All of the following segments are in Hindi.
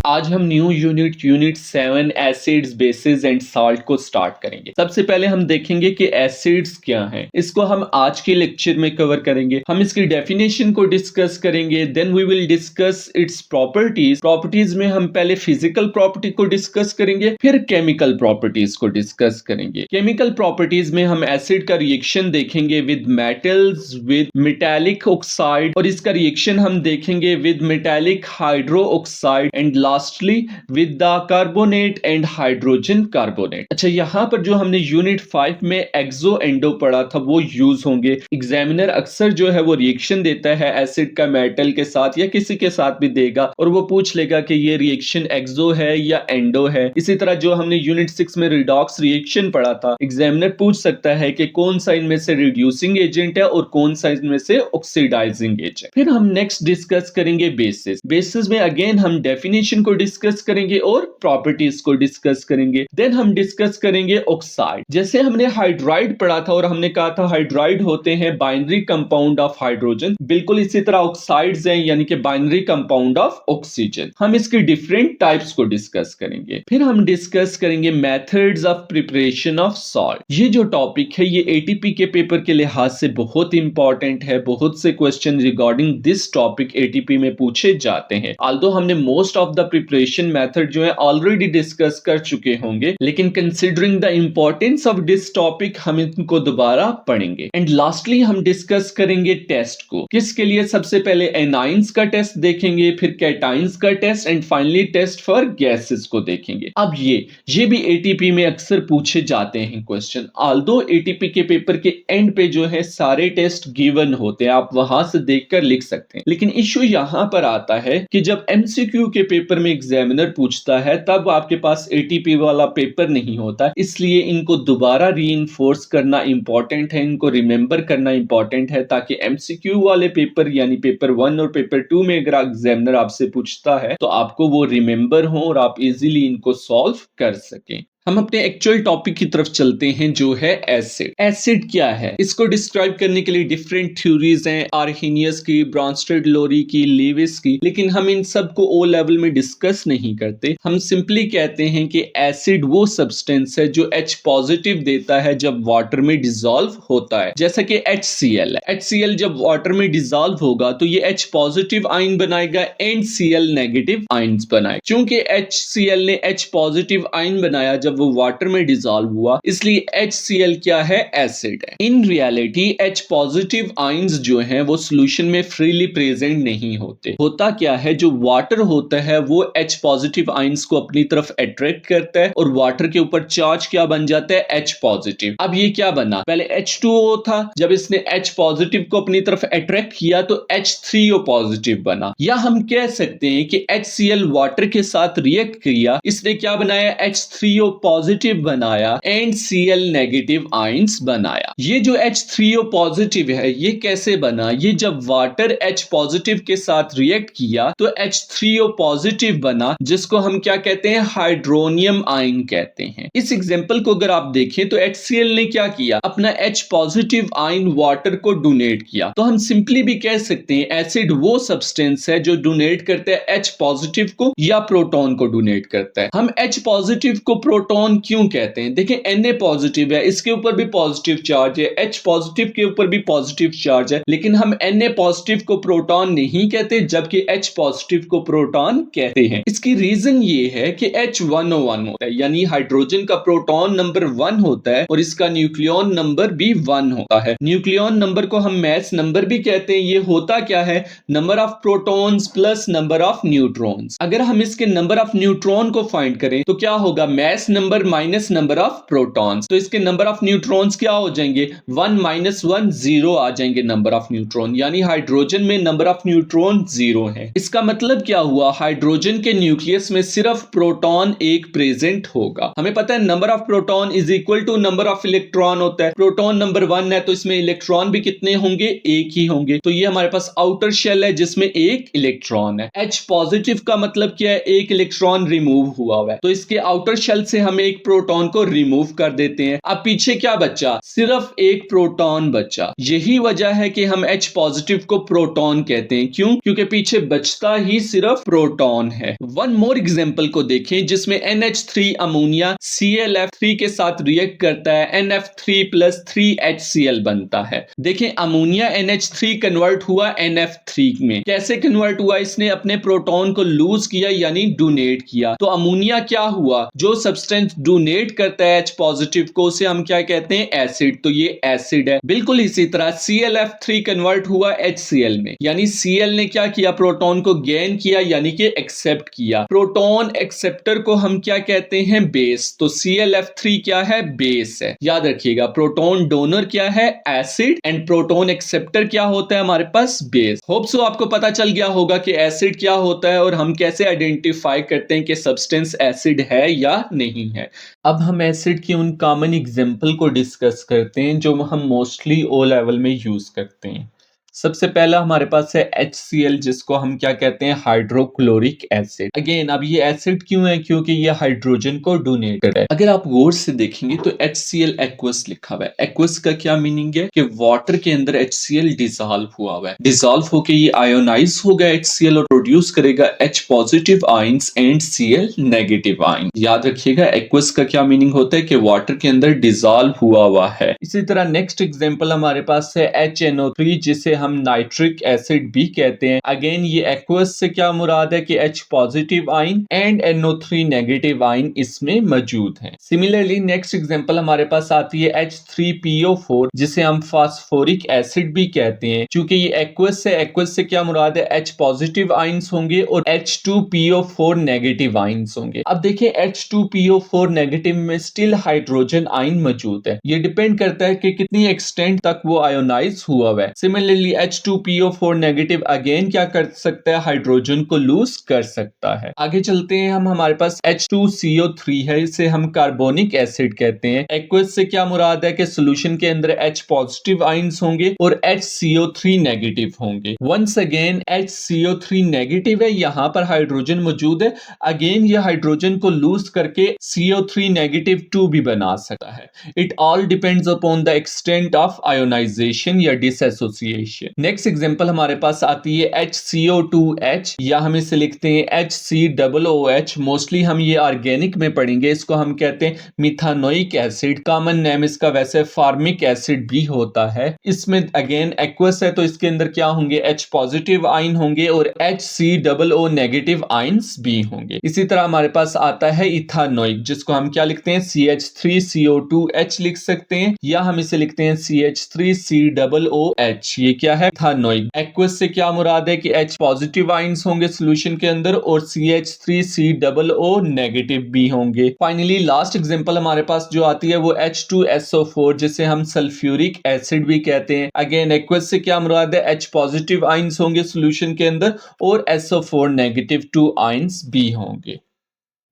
आज हम new unit 7 acids bases and salt को स्टार्ट करेंगे। सबसे पहले हम देखेंगे कि एसिड्स क्या हैं। इसको हम आज के लेक्चर में कवर करेंगे। हम इसकी डेफिनेशन को डिस्कस करेंगे, then we will discuss its properties में हम पहले फिजिकल प्रॉपर्टी को डिस्कस करेंगे, फिर केमिकल प्रॉपर्टीज को डिस्कस करेंगे। केमिकल प्रॉपर्टीज में हम एसिड का रिएक्शन देखेंगे with metals, with metallic oxide, और इसका रिएक्शन हम देखेंगे with metallic hydroxide and lastly with the carbonate and hydrogen carbonate. अच्छा, यहाँ पर जो हमने यूनिट 5 में एक्सो एंडो पढ़ा था वो यूज होंगे। एग्जामिनर अक्सर जो है वो रिएक्शन देता है एसिड का मेटल के साथ या किसी के साथ भी देगा और वो पूछ लेगा कि ये रिएक्शन एक्सो है या एंडो है। इसी तरह जो हमने यूनिट 6 में रिडॉक्स रिएक्शन पढ़ा था, एग्जामिनर पूछ सकता है कि कौन सा इनमें से रिड्यूसिंग एजेंट है और कौन सा इनमें से ऑक्सीडाइजिंग एजेंट। फिर हम नेक्स्ट डिस्कस करेंगे बेसिस में अगेन हम डेफिनेशन को डिस्कस करेंगे और प्रॉपर्टीज को डिस्कस करेंगे। देन हम डिस्कस करेंगे ऑक्साइड। जैसे हमने हाइड्राइड पढ़ा था और हमने कहा था हाइड्राइड होते हैं बाइनरी कंपाउंड ऑफ हाइड्रोजन, बिल्कुल इसी तरह ऑक्साइड्स हैं यानी कि बाइनरी कंपाउंड ऑफ ऑक्सीजन। हम इसकी डिफरेंट टाइप्स को डिस्कस करेंगे। फिर हम डिस्कस करेंगे methods of preparation of salt. ये जो टॉपिक है ये एटीपी के पेपर के लिहाज से बहुत इंपॉर्टेंट है। बहुत से question regarding this topic ATP में पूछे जाते हैं। ऑल्दो हमने most of the preparation method जो है ऑलरेडी डिस्कस कर चुके होंगे, लेकिन considering the importance of this topic हम इनको दोबारा पढ़ेंगे। एंड लास्टली हम डिस्कस करेंगे टेस्ट को। किसके लिए? सबसे पहले एनाइंस का टेस्ट देखेंगे, फिर कैटाइंस का test and finally test for gases को देखेंगे। अब ये भी एटीपी में अक्सर पूछे जाते हैं क्वेश्चन। ऑल्दो एटीपी के पेपर के एंड पे जो है सारे टेस्ट गिवन होते हैं, आप वहां से देखकर लिख सकते हैं। लेकिन इश्यू यहां पर आता है कि जब एमसीक्यू के पेपर में एग्जामिनर पूछता है तब आपके पास एटीपी वाला पेपर नहीं होता, इसलिए इनको दोबारा रीइंफोर्स करना इंपॉर्टेंट है, इनको रिमेंबर करना इंपॉर्टेंट है, ताकि एमसीक्यू वाले पेपर यानी पेपर 1 और पेपर 2 में अगर एग्जामिनर आपसे पूछता है तो आपको वो रिमेंबर हो और आप इजीली इनको सॉल्व कर सकें। हम अपने एक्चुअल टॉपिक की तरफ चलते हैं जो है एसिड। एसिड क्या है? इसको डिस्क्राइब करने के लिए डिफरेंट थ्योरीज हैं, आर्हेनियस की, ब्रॉन्स्टेड लोरी की, लीविस की, लेकिन हम इन सब को ओ लेवल में डिस्कस नहीं करते। हम सिंपली कहते हैं कि एसिड वो सब्सटेंस है जो H पॉजिटिव देता है जब वाटर में डिसॉल्व होता है, जैसा कि HCl है। HCl जब वाटर में डिसॉल्व होगा तो ये H पॉजिटिव आयन बनाएगा एंड Cl नेगेटिव आयन्स बनाएगा। चूंकि HCl ने H पॉजिटिव आयन बनाया जब वो वाटर में डिसॉल्व हुआ, इसलिए HCl क्या है? एसिड है। In reality H positive ions जो हैं वो सॉल्यूशन में फ्रीली प्रेजेंट नहीं होते। होता क्या है, जो वाटर होता है वो H पॉजिटिव आयंस को अपनी तरफ अट्रैक्ट करता है और वाटर के ऊपर चार्ज क्या बन जाता है? H positive. अब ये क्या बना? पहले H2O था, जब इसने H पॉजिटिव को अपनी तरफ अट्रैक्ट किया तो H3O पॉजिटिव बना। या हम कह सकते हैं कि HCl वाटर के साथ रिएक्ट किया, इसने क्या बनाया? H3O पॉजिटिव बनाया एंड Cl नेगेटिव आयंस बनाया। ये जो H3O पॉजिटिव है ये कैसे बना? ये जब वाटर H पॉजिटिव के साथ रिएक्ट किया तो H3O पॉजिटिव बना, जिसको हम क्या कहते हैं? हाइड्रोनियम आयन कहते हैं। इस एग्जांपल को अगर आप देखें तो HCl ने क्या किया? अपना H पॉजिटिव आयन वाटर को डोनेट किया। तो हम सिंपली भी कह सकते हैं एसिड वो सब्सटेंस है जो डोनेट करता है H पॉजिटिव को या प्रोटॉन को डोनेट करता है। हम H पॉजिटिव को प्रोटॉन क्यों कहते हैं? देखिए Na पॉजिटिव है, इसके ऊपर भी पॉजिटिव चार्ज है, H पॉजिटिव के ऊपर भी पॉजिटिव चार्ज है, लेकिन हम Na पॉजिटिव को प्रोटॉन नहीं कहते जबकि H पॉजिटिव को प्रोटॉन कहते हैं। इसकी रीजन ये है कि H1O1 होता है, यानी हाइड्रोजन का प्रोटॉन नंबर 1 होता है और इसका न्यूक्लियॉन नंबर भी 1 होता है। न्यूक्लियॉन नंबर को हम मैस नंबर भी कहते हैं। ये होता क्या है? Number of protons plus number of neutrons. अगर हम इसके नंबर ऑफ न्यूट्रॉन को फाइंड करें तो क्या होगा? Mass number minus number of protons, तो इसके नंबर ऑफ न्यूट्रॉन्स क्या हो जाएंगे? 1 - 1 0 आ जाएंगे नंबर ऑफ न्यूट्रॉन, यानी हाइड्रोजन में नंबर ऑफ न्यूट्रॉन 0 है। इसका मतलब क्या हुआ? हाइड्रोजन के न्यूक्लियस में सिर्फ प्रोटॉन एक प्रेजेंट होगा। हमें पता है number of proton is equal to number of electron होता है। प्रोटॉन नंबर 1 है तो इसमें इलेक्ट्रॉन भी कितने होंगे? एक ही होंगे। तो ये हमारे पास आउटर शेल है जिसमें एक इलेक्ट्रॉन है। H पॉजिटिव का मतलब क्या है? एक इलेक्ट्रॉन रिमूव हुआ है, तो इसके आउटर शेल से हम हम एक प्रोटॉन को रिमूव कर देते हैं। अब पीछे क्या बचा? सिर्फ एक प्रोटॉन बचा। यही वजह है कि हम H पॉजिटिव को प्रोटॉन कहते हैं। क्यों? क्योंकि पीछे बचता ही सिर्फ प्रोटॉन है। वन मोर एग्जांपल को देखें जिसमें NH3 अमोनिया ClF3 के साथ रिएक्ट करता है, NF3 प्लस 3HCl बनता है। देखें अमोनिया NH3 कन्वर्ट हुआ NF3 में। कैसे कन्वर्ट हुआ? इसने अपने प्रोटॉन को लूज किया यानी डोनेट किया। तो अमोनिया क्या हुआ? जो सब्सटेंस डोनेट करता है H पॉजिटिव को उसे हम क्या कहते हैं? एसिड। तो ये एसिड है। बिल्कुल इसी तरह ClF3 कन्वर्ट हुआ HCl में, यानी Cl ने क्या किया? प्रोटॉन को गेन किया यानी कि एक्सेप्ट किया। प्रोटॉन एक्सेप्टर को हम क्या कहते हैं? बेस। तो ClF3 क्या है? बेस है। याद रखिएगा प्रोटॉन डोनर क्या है? एसिड, एंड प्रोटॉन एक्सेप्टर क्या होता है हमारे पास? बेस। होप सो आपको पता चल गया होगा कि एसिड क्या होता है और हम कैसे आइडेंटिफाई करते हैं कि सब्सटेंस एसिड है या नहीं है। अब हम एसिड की उन कॉमन एग्जांपल को डिस्कस करते हैं जो हम मोस्टली ओ लेवल में यूज करते हैं। सबसे पहला हमारे पास है HCl, जिसको हम क्या कहते हैं? Hydrochloric acid. अगेन अब ये एसिड क्यों है? क्योंकि ये हाइड्रोजन को डोनेट करता है। अगर आप गौर से देखेंगे तो HCl एक्वस लिखा हुआ है। एक्वस का क्या मीनिंग है? कि वाटर के अंदर HCl डिसॉल्व हुआ हुआ है। डिसॉल्व होकर ये आयोनाइज होगा HCl और प्रोड्यूस करेगा H positive ions and Cl negative ion. याद रखिएगा एक्वस का क्या मीनिंग होता है? कि वाटर के अंदर डिसॉल्व हुआ है। इसी तरह नेक्स्ट एग्जांपल हमारे पास है HNO3, जिसे हम नाइट्रिक एसिड भी कहते हैं। अगेन ये एक्वस से क्या मुराद है? कि H positive ion and NO3 negative ion इसमें मौजूद है। सिमिलरली नेक्स्ट एग्जांपल हमारे पास आती है H3PO4, जिसे हम फास्फोरिक एसिड भी कहते हैं। चूंकि ये एक्वस है, एक्वस से क्या मुराद है? H पॉजिटिव आयंस होंगे और H2PO4 नेगेटिव आयंस होंगे। अब देखिए H2PO4 नेगेटिव में स्टिल हाइड्रोजन आयन मौजूद है। ये डिपेंड करता है कि कितनी एक्सटेंट तक वो आयोनाइज हुआ है। सिमिलरली H2PO4 नेगेटिव अगेन क्या कर सकता है? हाइड्रोजन को लूज कर सकता है। आगे चलते हैं हम, हमारे पास H2CO3 है, इसे हम कार्बोनिक एसिड कहते हैं। एक्वस से क्या मुराद है? कि सॉल्यूशन के अंदर H पॉजिटिव आयंस होंगे और HCO3 नेगेटिव होंगे। वंस अगेन HCO3 नेगेटिव है, यहां पर हाइड्रोजन मौजूद है। अगेन ये हाइड्रोजन को लूज करके CO3 नेगेटिव 2 भी बना सकता है। It all depends upon the extent of ionisation या डिसएसोसिएशन। नेक्स्ट एग्जांपल हमारे पास आती है HCO2H, या हम इसे लिखते हैं HCOOH। मोस्टली हम ये ऑर्गेनिक में पढ़ेंगे। इसको हम कहते हैं मिथानोइक एसिड। कॉमन नेम इसका वैसे फार्मिक एसिड भी होता है। इसमें अगेन एक्वस है तो इसके अंदर क्या होंगे? H पॉजिटिव आयन होंगे और HCOO नेगेटिव आयंस भी होंगे। इसी तरह हमारे पास आता है इथानोइक, जिसको हम क्या लिखते हैं? CH3CO2H लिख सकते हैं, या हम इसे लिखते हैं CH3COOH। ये क्या है? इथानोइक। एक्वस से क्या मुराद है? कि H पॉजिटिव आयंस होंगे सॉल्यूशन के अंदर और CH3COO नेगेटिव भी होंगे। फाइनली लास्ट एग्जांपल हमारे पास जो आती है वो H2SO4, जिसे हम सल्फ्यूरिक एसिड भी कहते हैं। अगेन एक्वस से क्या मुराद है? H पॉजिटिव आयंस होंगे सॉल्यूशन के अंदर और SO4 नेगेटिव 2 आयंस भी होंगे।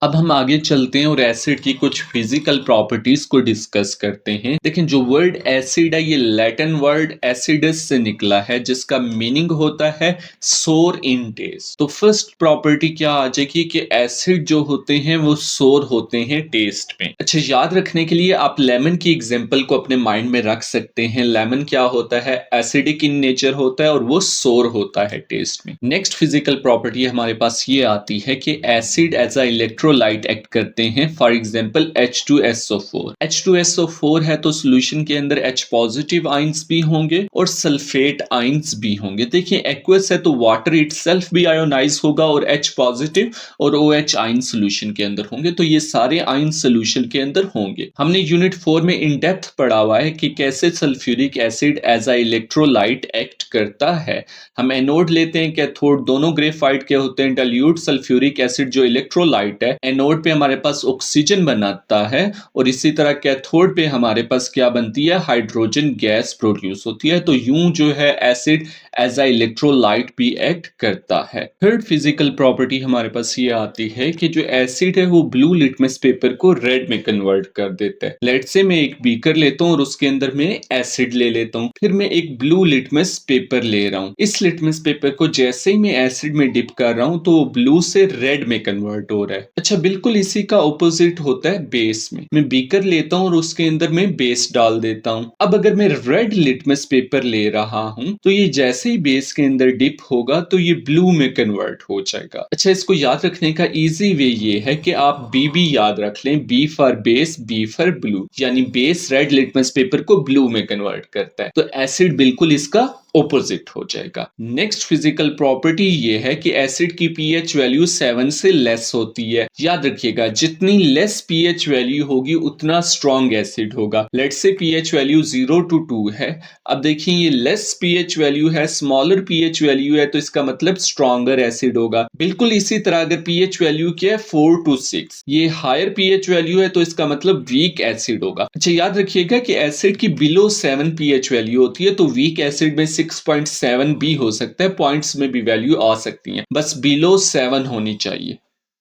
अब हम आगे चलते हैं और एसिड की कुछ फिजिकल प्रॉपर्टीज को डिस्कस करते हैं। लेकिन जो वर्ड एसिड है ये लैटिन वर्ड एसिडस से निकला है, जिसका मीनिंग होता है सोर इन टेस्ट। तो फर्स्ट प्रॉपर्टी क्या आ जाएगी? कि एसिड जो होते हैं वो सोर होते हैं टेस्ट में। अच्छा, याद रखने के लिए आप लेमन की एग्जांपल को अपने माइंड में रख सकते हैं। लेमन क्या होता है? एसिडिक इन नेचर होता है और वो सोर होता है टेस्ट में। नेक्स्ट फिजिकल प्रॉपर्टी हमारे पास ये आती है कि acid as a electrolyte act करते हैं। For example H2SO4। H2SO4 है तो सॉल्यूशन के अंदर H पॉजिटिव आयंस भी होंगे और सल्फेट आयंस भी होंगे। देखिए एक्वस है तो वाटर इटसेल्फ भी आयोनाइज होगा और H पॉजिटिव और OH आयन सॉल्यूशन के अंदर होंगे। तो ये सारे आयन सॉल्यूशन के अंदर होंगे। हमने यूनिट 4 में इन डेप्थ पढ़ा हुआ है कि कैसे sulphuric acid as a electrolyte act करता है। हम एनोड लेते हैं, कैथोड, दोनों ग्रेफाइट के होते हैं। डाइल्यूट सल्फ्यूरिक एसिड जो इलेक्ट्रोलाइट है, एनोड पे हमारे पास ऑक्सीजन बनाता है और इसी तरह कैथोड पे हमारे पास क्या बनती है? हाइड्रोजन गैस प्रोड्यूस होती है। तो यूं जो है एसिड एज अ इलेक्ट्रोलाइट भी एक्ट करता है। थर्ड फिजिकल प्रॉपर्टी हमारे पास ये आती है कि जो एसिड है वो ब्लू लिटमस पेपर को रेड में कन्वर्ट कर देता है। लेट्स से मैं एक बीकर लेता हूँ और उसके अंदर मैं एसिड ले लेता हूँ, फिर मैं एक ब्लू लिटमस पेपर ले रहा हूँ। इस लिटमस पेपर को जैसे ही मैं एसिड में डिप कर रहा हूँ तो वो ब्लू से रेड में कन्वर्ट हो रहा है। अच्छा, बिल्कुल इसी का ऑपोजिट होता है बेस में। मैं बीकर लेता हूँ और उसके अंदर मैं बेस डाल देता हूँ। अब अगर मैं रेड लिटमस पेपर ले रहा हूँ तो ये जैसे ही बेस के अंदर डिप होगा तो ये ब्लू में कन्वर्ट हो जाएगा। अच्छा, इसको याद रखने का इजी वे ये है कि आप बी याद रख लें, B for base, B for blue, यानी बेस रेड लिटमस पेपर को ब्लू में कन्वर्ट करता है। तो एसिड बिल्कुल इसका ऑपोजिट हो जाएगा। नेक्स्ट फिजिकल प्रॉपर्टी ये है कि एसिड की पीएच वैल्यू 7 से लेस होती है। याद रखिएगा, जितनी लेस पीएच वैल्यू होगी उतना स्ट्रॉन्ग एसिड होगा। Let's say pH value 0 to 2 है। अब देखिए ये लेस पीएच वैल्यू है, स्मॉलर पीएच वैल्यू है, तो इसका मतलब स्ट्रॉन्गर एसिड होगा। बिल्कुल इसी तरह अगर पीएच वैल्यू क्या है 4 to 6, ये हायर पीएच वैल्यू है तो इसका मतलब वीक एसिड होगा। अच्छा, याद रखिएगा कि एसिड की बिलो 7 पीएच वैल्यू होती है तो वीक एसिड में 6.7 भी हो सकता है, पॉइंट्स में भी वैल्यू आ सकती है, बस बिलो 7 होनी चाहिए।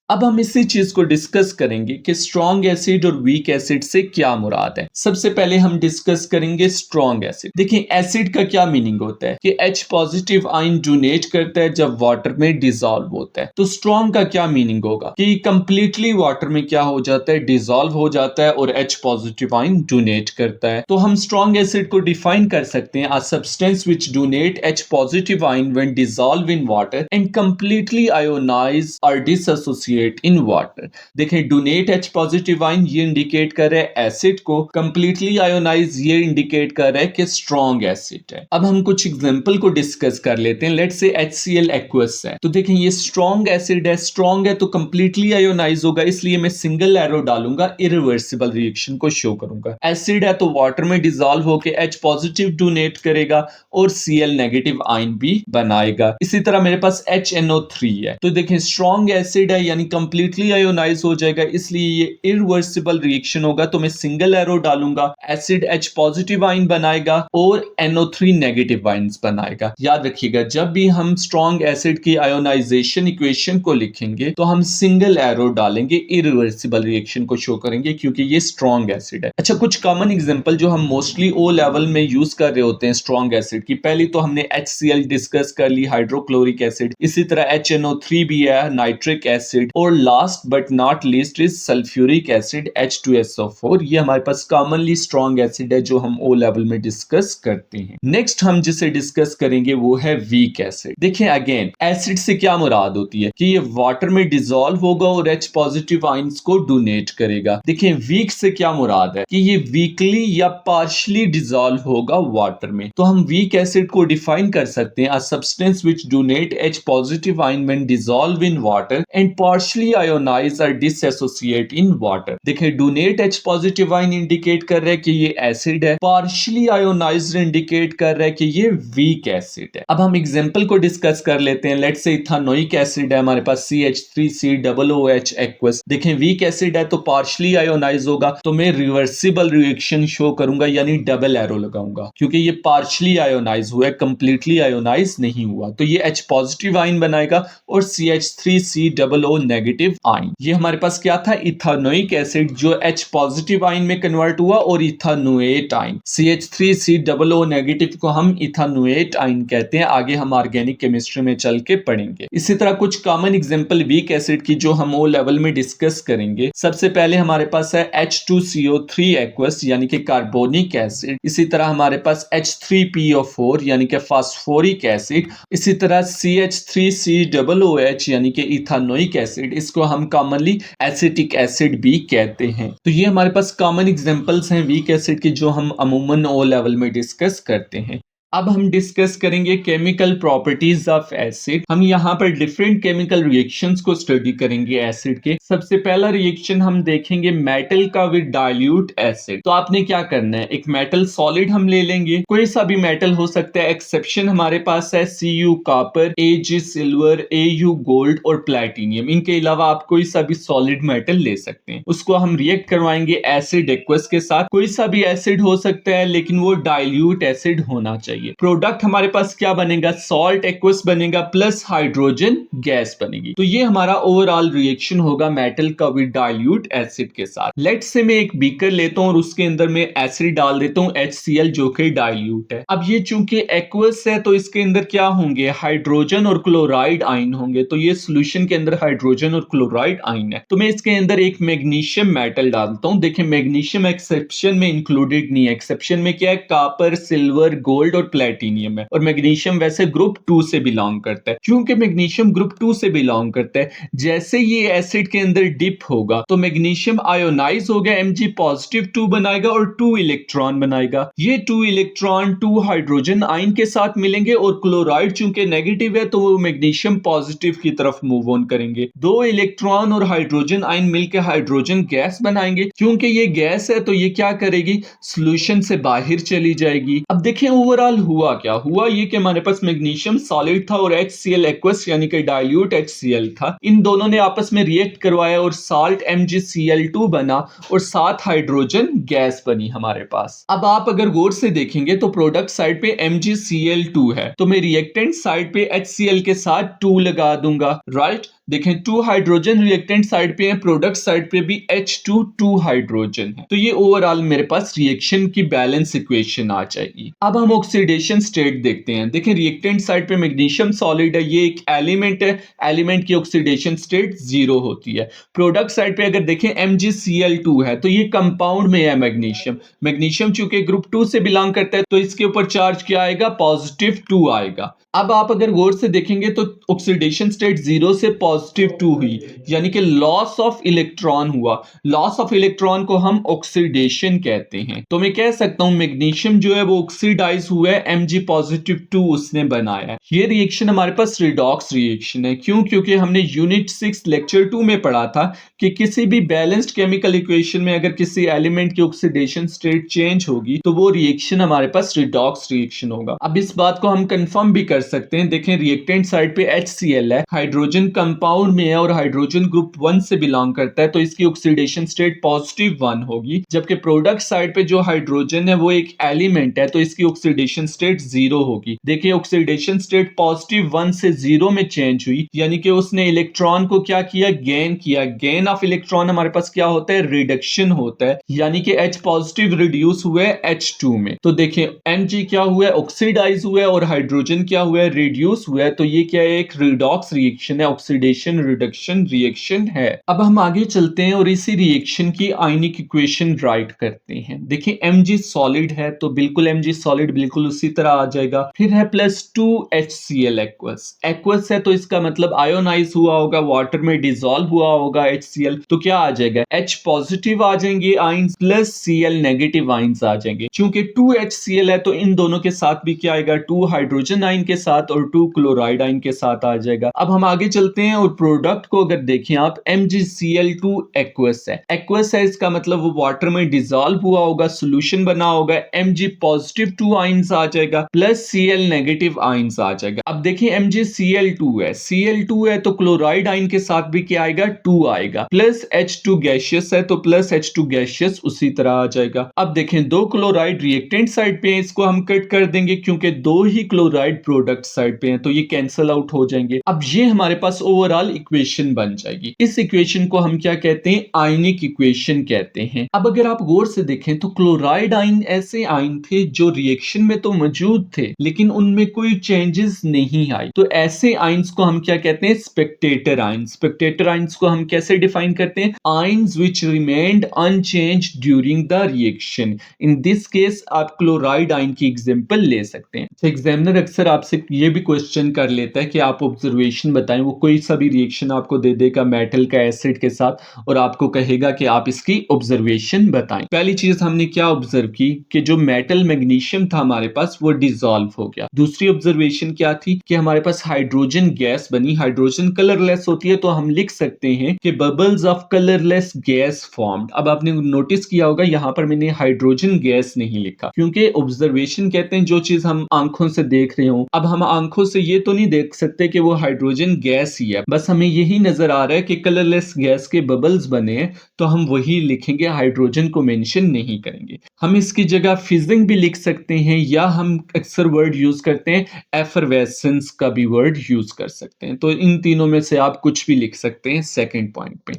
अब हम इसी चीज को डिस्कस करेंगे कि स्ट्रॉन्ग एसिड और वीक एसिड से क्या मुराद है। सबसे पहले हम डिस्कस करेंगे स्ट्रॉन्ग एसिड। देखिए एसिड का क्या मीनिंग होता है कि H पॉजिटिव आयन डोनेट करता है जब वाटर में डिसॉल्व होता है। तो स्ट्रॉन्ग का क्या मीनिंग होगा कि कंप्लीटली वाटर में क्या हो जाता है, डिसॉल्व हो जाता है और H पॉजिटिव आयन डोनेट करता है। तो हम स्ट्रॉन्ग एसिड को डिफाइन कर सकते हैं as substance which donate H positive ion when dissolve in water and completely ionize or dissociate in water. देखिए डोनेट H पॉजिटिव आयन ये इंडिकेट कर रहा है एसिड को, कंप्लीटली आयोनाइज ये इंडिकेट कर रहा है कि स्ट्रॉन्ग एसिड है। अब हम कुछ एग्जांपल को डिस्कस कर लेते हैं। लेट्स से HCl एक्वस है, तो देखें ये स्ट्रॉन्ग एसिड है, स्ट्रॉन्ग है तो कंप्लीटली आयोनाइज होगा, इसलिए मैं सिंगल एरो डालूंगा, इरिवर्सिबल रिएक्शन को शो करूंगा। एसिड है तो वाटर में डिसॉल्व होकर H पॉजिटिव डोनेट करेगा और Cl नेगेटिव आयन भी बनाएगा। इसी तरह मेरे पास HNO3 है, तो देखें स्ट्रॉन्ग एसिड है यानी कंप्लीटली आयोनाइज हो जाएगा, इसलिए ये इरिवर्सिबल रिएक्शन होगा, तो मैं सिंगल एरो डालूंगा, एसिड H पॉजिटिव आयन बनाएगा और NO3 नेगेटिव आयंस बनाएगा। याद रखिएगा जब भी हम स्ट्रॉन्ग एसिड की आयोनाइजेशन इक्वेशन को लिखेंगे तो हम सिंगल एरो डालेंगे, इरिवर्सिबल रिएक्शन को शो करेंगे क्योंकि ये स्ट्रॉन्ग एसिड है। अच्छा, कुछ कॉमन एग्जांपल जो हम मोस्टली ओ लेवल में यूज कर रहे होते हैं स्ट्रॉन्ग एसिड की, पहली तो हमने HCl डिस्कस कर ली, हाइड्रोक्लोरिक एसिड, इसी तरह HNO3 भी है, नाइट्रिक एसिड, और last but not least is sulphuric acid H2SO4। ये हमारे पास कॉमनली स्ट्रॉन्ग एसिड है जो हम ओ लेवल में डिस्कस करते हैं। नेक्स्ट हम जिसे डिस्कस करेंगे वो है वीक एसिड। देखिए अगेन एसिड से क्या मुराद होती है कि ये वाटर में डिसॉल्व होगा और H पॉजिटिव आयंस को डोनेट करेगा। देखिए वीक से क्या मुराद है कि ये वीकली या पार्शियली डिसॉल्व होगा वाटर में। तो हम वीक एसिड को डिफाइन कर सकते हैं a substance which donate H positive ion when dissolve in water and partially ionise और डिसएसोसिएट इन वाटर। देखिए donate H positive ion indicate कर रहा है कि ये एसिड है, पार्शियली आयोनाइज्ड इंडिकेट कर रहा है कि ये वीक एसिड है। अब हम एग्जांपल को डिस्कस कर लेते हैं। लेट्स से इथानोइक एसिड है हमारे पास CH3COOH एक्वस। देखें वीक एसिड है तो पार्शियली आयोनाइज होगा, तो मैं रिवर्सिबल रिएक्शन शो करूंगा यानी डबल एरो लगाऊंगा क्योंकि ये पार्शियली आयोनाइज हुआ है, कंप्लीटली आयोनाइज नहीं हुआ। तो ये H पॉजिटिव आयन बनाएगा और CH3COO नेगेटिव आयन। ये हमारे पास क्या था, इथानोइक एसिड जो H पॉजिटिव आयन में कन्वर्ट हुआ और इथानोएट आयन। CH3COO नेगेटिव को हम इथानोएट आयन कहते हैं, आगे हम ऑर्गेनिक केमिस्ट्री में चल के पढ़ेंगे। इसी तरह कुछ कॉमन एग्जांपल वीक एसिड की जो हम ओ लेवल में डिस्कस करेंगे। सबसे पहले हमारे पास है H2CO3 एक्वस यानी कि कार्बोनिक एसिड। इसी तरह हमारे पास H3PO4 यानी कि फास्फोरिक एसिड। इसी तरह CH3COOH यानी कि इथानोइक एसिड, इसको हम कॉमनली एसिटिक एसिड भी कहते हैं। तो ये हमारे पास कॉमन एग्जांपल्स हैं वीक एसिड की जो हम अमूमन ओ लेवल में डिस्कस करते हैं। अब हम डिस्कस करेंगे केमिकल प्रॉपर्टीज ऑफ एसिड। हम यहाँ पर डिफरेंट केमिकल रिएक्शंस को स्टडी करेंगे एसिड के। सबसे पहला रिएक्शन हम देखेंगे मेटल का विद डाइल्यूट एसिड। तो आपने क्या करना है, एक मेटल सॉलिड हम ले लेंगे, कोई सा भी मेटल हो सकता है, एक्सेप्शन हमारे पास है Cu copper, Ag silver, Au gold और प्लैटिनियम। इनके अलावा आप कोई सा भी सॉलिड मेटल ले सकते हैं। उसको हम रिएक्ट करवाएंगे एसिड एक्वस के साथ। कोई सा भी एसिड हो सकता है लेकिन वो डाइल्यूट एसिड होना चाहिए। चाहिए। प्रोडक्ट हमारे पास क्या बनेगा, सॉल्ट एक्वस बनेगा प्लस हाइड्रोजन गैस बनेगी। तो ये हमारा ओवरऑल रिएक्शन होगा मेटल का विद डाइल्यूट एसिड के साथ। लेट्स से मैं एक बीकर लेता हूं और उसके अंदर मैं एसिड डाल देता हूं HCl जो कि डाइल्यूट है। अब ये चूंकि एक्वस है तो इसके अंदर क्या होंगे, हाइड्रोजन और क्लोराइड आयन होंगे। तो ये सोल्यूशन के अंदर हाइड्रोजन और क्लोराइड आयन है। तो मैं इसके अंदर एक मैग्नीशियम मेटल डालता हूं। देखिए मैग्नीशियम एक्सेप्शन में इंक्लूडेड नहीं है। एक्सेप्शन में क्या है, कॉपर, सिल्वर, गोल्ड और प्लेटिनियम है। और मैग्नीशियम वैसे ग्रुप 2 से बिलोंग करता है। क्योंकि मैग्नीशियम ग्रुप 2 से बिलोंग करता है, जैसे ये एसिड के अंदर डिप होगा तो मैग्नीशियम आयोनाइज हो गया, Mg पॉजिटिव 2 बनाएगा और 2 इलेक्ट्रॉन बनाएगा। ये 2 इलेक्ट्रॉन 2 हाइड्रोजन आयन के साथ मिलेंगे और क्लोराइड चूंकि नेगेटिव है तो वो मैग्नीशियम पॉजिटिव की तरफ मूव ऑन करेंगे। 2 इलेक्ट्रॉन और हाइड्रोजन आयन मिलकर हाइड्रोजन गैस बनाएंगे। क्योंकि ये गैस है तो ये क्या करेगी, सॉल्यूशन से बाहर चली जाएगी। अब देखें ओवरऑल हुआ क्या, हुआ ये कि हमारे पास मैग्नीशियम सॉलिड था और HCl एक्वस यानी कि डाइल्यूट HCl था। इन दोनों ने आपस में रिएक्ट करवाया और साल्ट MgCl2 बना और 7 हाइड्रोजन गैस बनी हमारे पास। अब आप अगर गौर से देखेंगे तो प्रोडक्ट साइड पे MgCl2 है तो मैं रिएक्टेंट साइड पे HCl के साथ 2 लगा दूंगा, राइट। देखें 2 हाइड्रोजन रिएक्टेंट साइड पे है, प्रोडक्ट साइड पे भी H2 2 हाइड्रोजन है। तो ये ओवरऑल मेरे पास रिएक्शन की बैलेंस इक्वेशन आ जाएगी। अब हम ऑक्सीडेशन स्टेट देखते हैं। देखें रिएक्टेंट साइड पे मैग्नीशियम सॉलिड है, ये एक एलिमेंट है, एलिमेंट की ऑक्सीडेशन स्टेट 0 होती है। प्रोडक्ट साइड पे अगर देखें MgCl2 है तो ये कंपाउंड में है मैग्नीशियम। मैग्नीशियम चूंकि ग्रुप 2 से बिलोंग करता है तो इसके ऊपर चार्ज क्या आएगा, पॉजिटिव 2 आएगा। अब आप अगर गौर से देखेंगे तो ऑक्सीडेशन स्टेट 0 से पॉजिटिव 2 हुई, यानी कि लॉस ऑफ इलेक्ट्रॉन हुआ। लॉस ऑफ इलेक्ट्रॉन को हम ऑक्सीडेशन कहते हैं। तो मैं कह सकता हूं मैग्नीशियम जो है वो ऑक्सीडाइज हुआ है, Mg पॉजिटिव 2 उसने बनाया है। ये रिएक्शन हमारे पास रिडॉक्स रिएक्शन है। क्यों, क्योंकि हमने यूनिट 6 लेक्चर 2 में पढ़ा था कि किसी भी बैलेंस्ड केमिकल इक्वेशन में अगर किसी एलिमेंट की ऑक्सीडेशन स्टेट चेंज होगी तो वो रिएक्शन हमारे पास रिडॉक्स रिएक्शन होगा। अब इस बात को हम कंफर्म भी कर सकते हैं। देखें रिएक्टेंट साइड पे HCl है, हाइड्रोजन कंपाउंड में है और हाइड्रोजन ग्रुप 1 से बिलोंग करता है तो इसकी ऑक्सीडेशन स्टेट पॉजिटिव 1 होगी। जबकि प्रोडक्ट साइड पे जो हाइड्रोजन है वो एक एलिमेंट है तो इसकी ऑक्सीडेशन स्टेट 0 होगी। देखिए ऑक्सीडेशन स्टेट पॉजिटिव 1 से 0 में चेंज हुई, यानी कि उसने इलेक्ट्रॉन को क्या किया, गेन किया। गेन ऑफ इलेक्ट्रॉन हमारे पास क्या होता है, रिडक्शन होता है, यानी कि H पॉजिटिव रिड्यूस हुआ है H2 में। तो देखें Mg क्या हुआ है, ऑक्सीडाइज हुआ है और हाइड्रोजन क्या हुआ है, रिड्यूस हुआ है। तो ये क्या है, एक रिडॉक्स रिएक्शन है, ऑक्सीडेशन रिडक्शन रिएक्शन है। अब हम आगे चलते हैं और इसी रिएक्शन की आयनिक इक्वेशन राइट करते हैं। देखिए Mg सॉलिड है तो बिल्कुल Mg सॉलिड बिल्कुल उसी तरह आ जाएगा। फिर है +2 HCl एक्वस। एक्वस है तो इसका मतलब आयोनाइज हुआ होगा, वाटर में डिसॉल्व हुआ होगा HCl। तो क्या आ जाएगा, H पॉजिटिव आ जाएंगे ions plus Cl negative ions आ जाएंगे। क्योंकि 2 HCl है तो इन दोनों के साथ भी क्या आएगा, 2 हाइड्रोजन आयन के साथ और 2 क्लोराइड आयन के साथ आ जाएगा। अब हम आगे चलते हैं और प्रोडक्ट को अगर देखें आप, MgCl2 एक्वस है। एक्वस है इसका मतलब वो वाटर में डिसॉल्व हुआ होगा, सॉल्यूशन बना होगा, Mg पॉजिटिव 2 आयंस आ जाएगा प्लस Cl नेगेटिव आयंस आ जाएगा। अब देखिए MgCl2 है, Cl2 है तो क्लोराइड आयन के साथ भी क्या आएगा, 2 आएगा, प्लस H2 गैसियस है तो प्लस H2 गैसियस उसी तरह आ जाएगा। अब देखें 2 क्लोराइड रिएक्टेंट साइड पे है, इसको हम कट कर देंगे क्योंकि 2 ही क्लोराइड प्रोडक्ट साइड पे हैं तो ये कैंसिल आउट हो जाएंगे। अब ये हमारे पास ओवरऑल इक्वेशन बन जाएगी। इस इक्वेशन को हम क्या कहते हैं, आयनिक इक्वेशन कहते हैं। अब अगर आप गौर से देखें तो क्लोराइड आयन ऐसे आयन थे जो रिएक्शन में तो मौजूद थे लेकिन उनमें कोई चेंजेस नहीं आई। तो ऐसे आयंस को हम क्या कहते हैं, स्पेक्टेटर आयंस। स्पेक्टेटर आयंस को हम कैसे डिफाइन करते हैं, ions which remained unchanged during the reaction. In this case आप क्लोराइड आयन की एग्जांपल ले सकते हैं। एग्जामिनर अक्सर आपसे ये भी क्वेश्चन कर लेता है कि आप ऑब्जर्वेशन बताएं। वो कोई सा भी रिएक्शन आपको दे देगा मेटल का एसिड के साथ और आपको कहेगा कि आप इसकी ऑब्जर्वेशन बताएं। पहली चीज हमने क्या ऑब्जर्व की कि जो मेटल मैग्नीशियम था हमारे पास वो डिसॉल्व हो गया। दूसरी ऑब्जर्वेशन क्या थी कि हमारे पास हाइड्रोजन गैस बनी। हाइड्रोजन कलरलेस होती है तो हम लिख सकते हैं कि bubbles of colourless gas formed. अब आपने नोटिस किया होगा यहाँ पर मैंने हाइड्रोजन गैस नहीं लिखा क्योंकि ऑब्जर्वेशन कहते हैं जो चीज हम आंखों से देख रहे हो। अब हम आंखों से ये तो नहीं देख सकते कि वो हाइड्रोजन गैस ही है, बस हमें यही नजर आ रहा है कि कलरलेस गैस के बबल्स बने हैं, तो हम वही लिखेंगे, हाइड्रोजन को मेंशन नहीं करेंगे। हम इसकी जगह फिजिंग भी लिख सकते हैं, या हम अक्सर वर्ड यूज करते हैं एफरवेसेंस का भी वर्ड यूज कर सकते हैं। तो इन तीनों में से आप कुछ भी लिख सकते हैं सेकंड पॉइंट पे।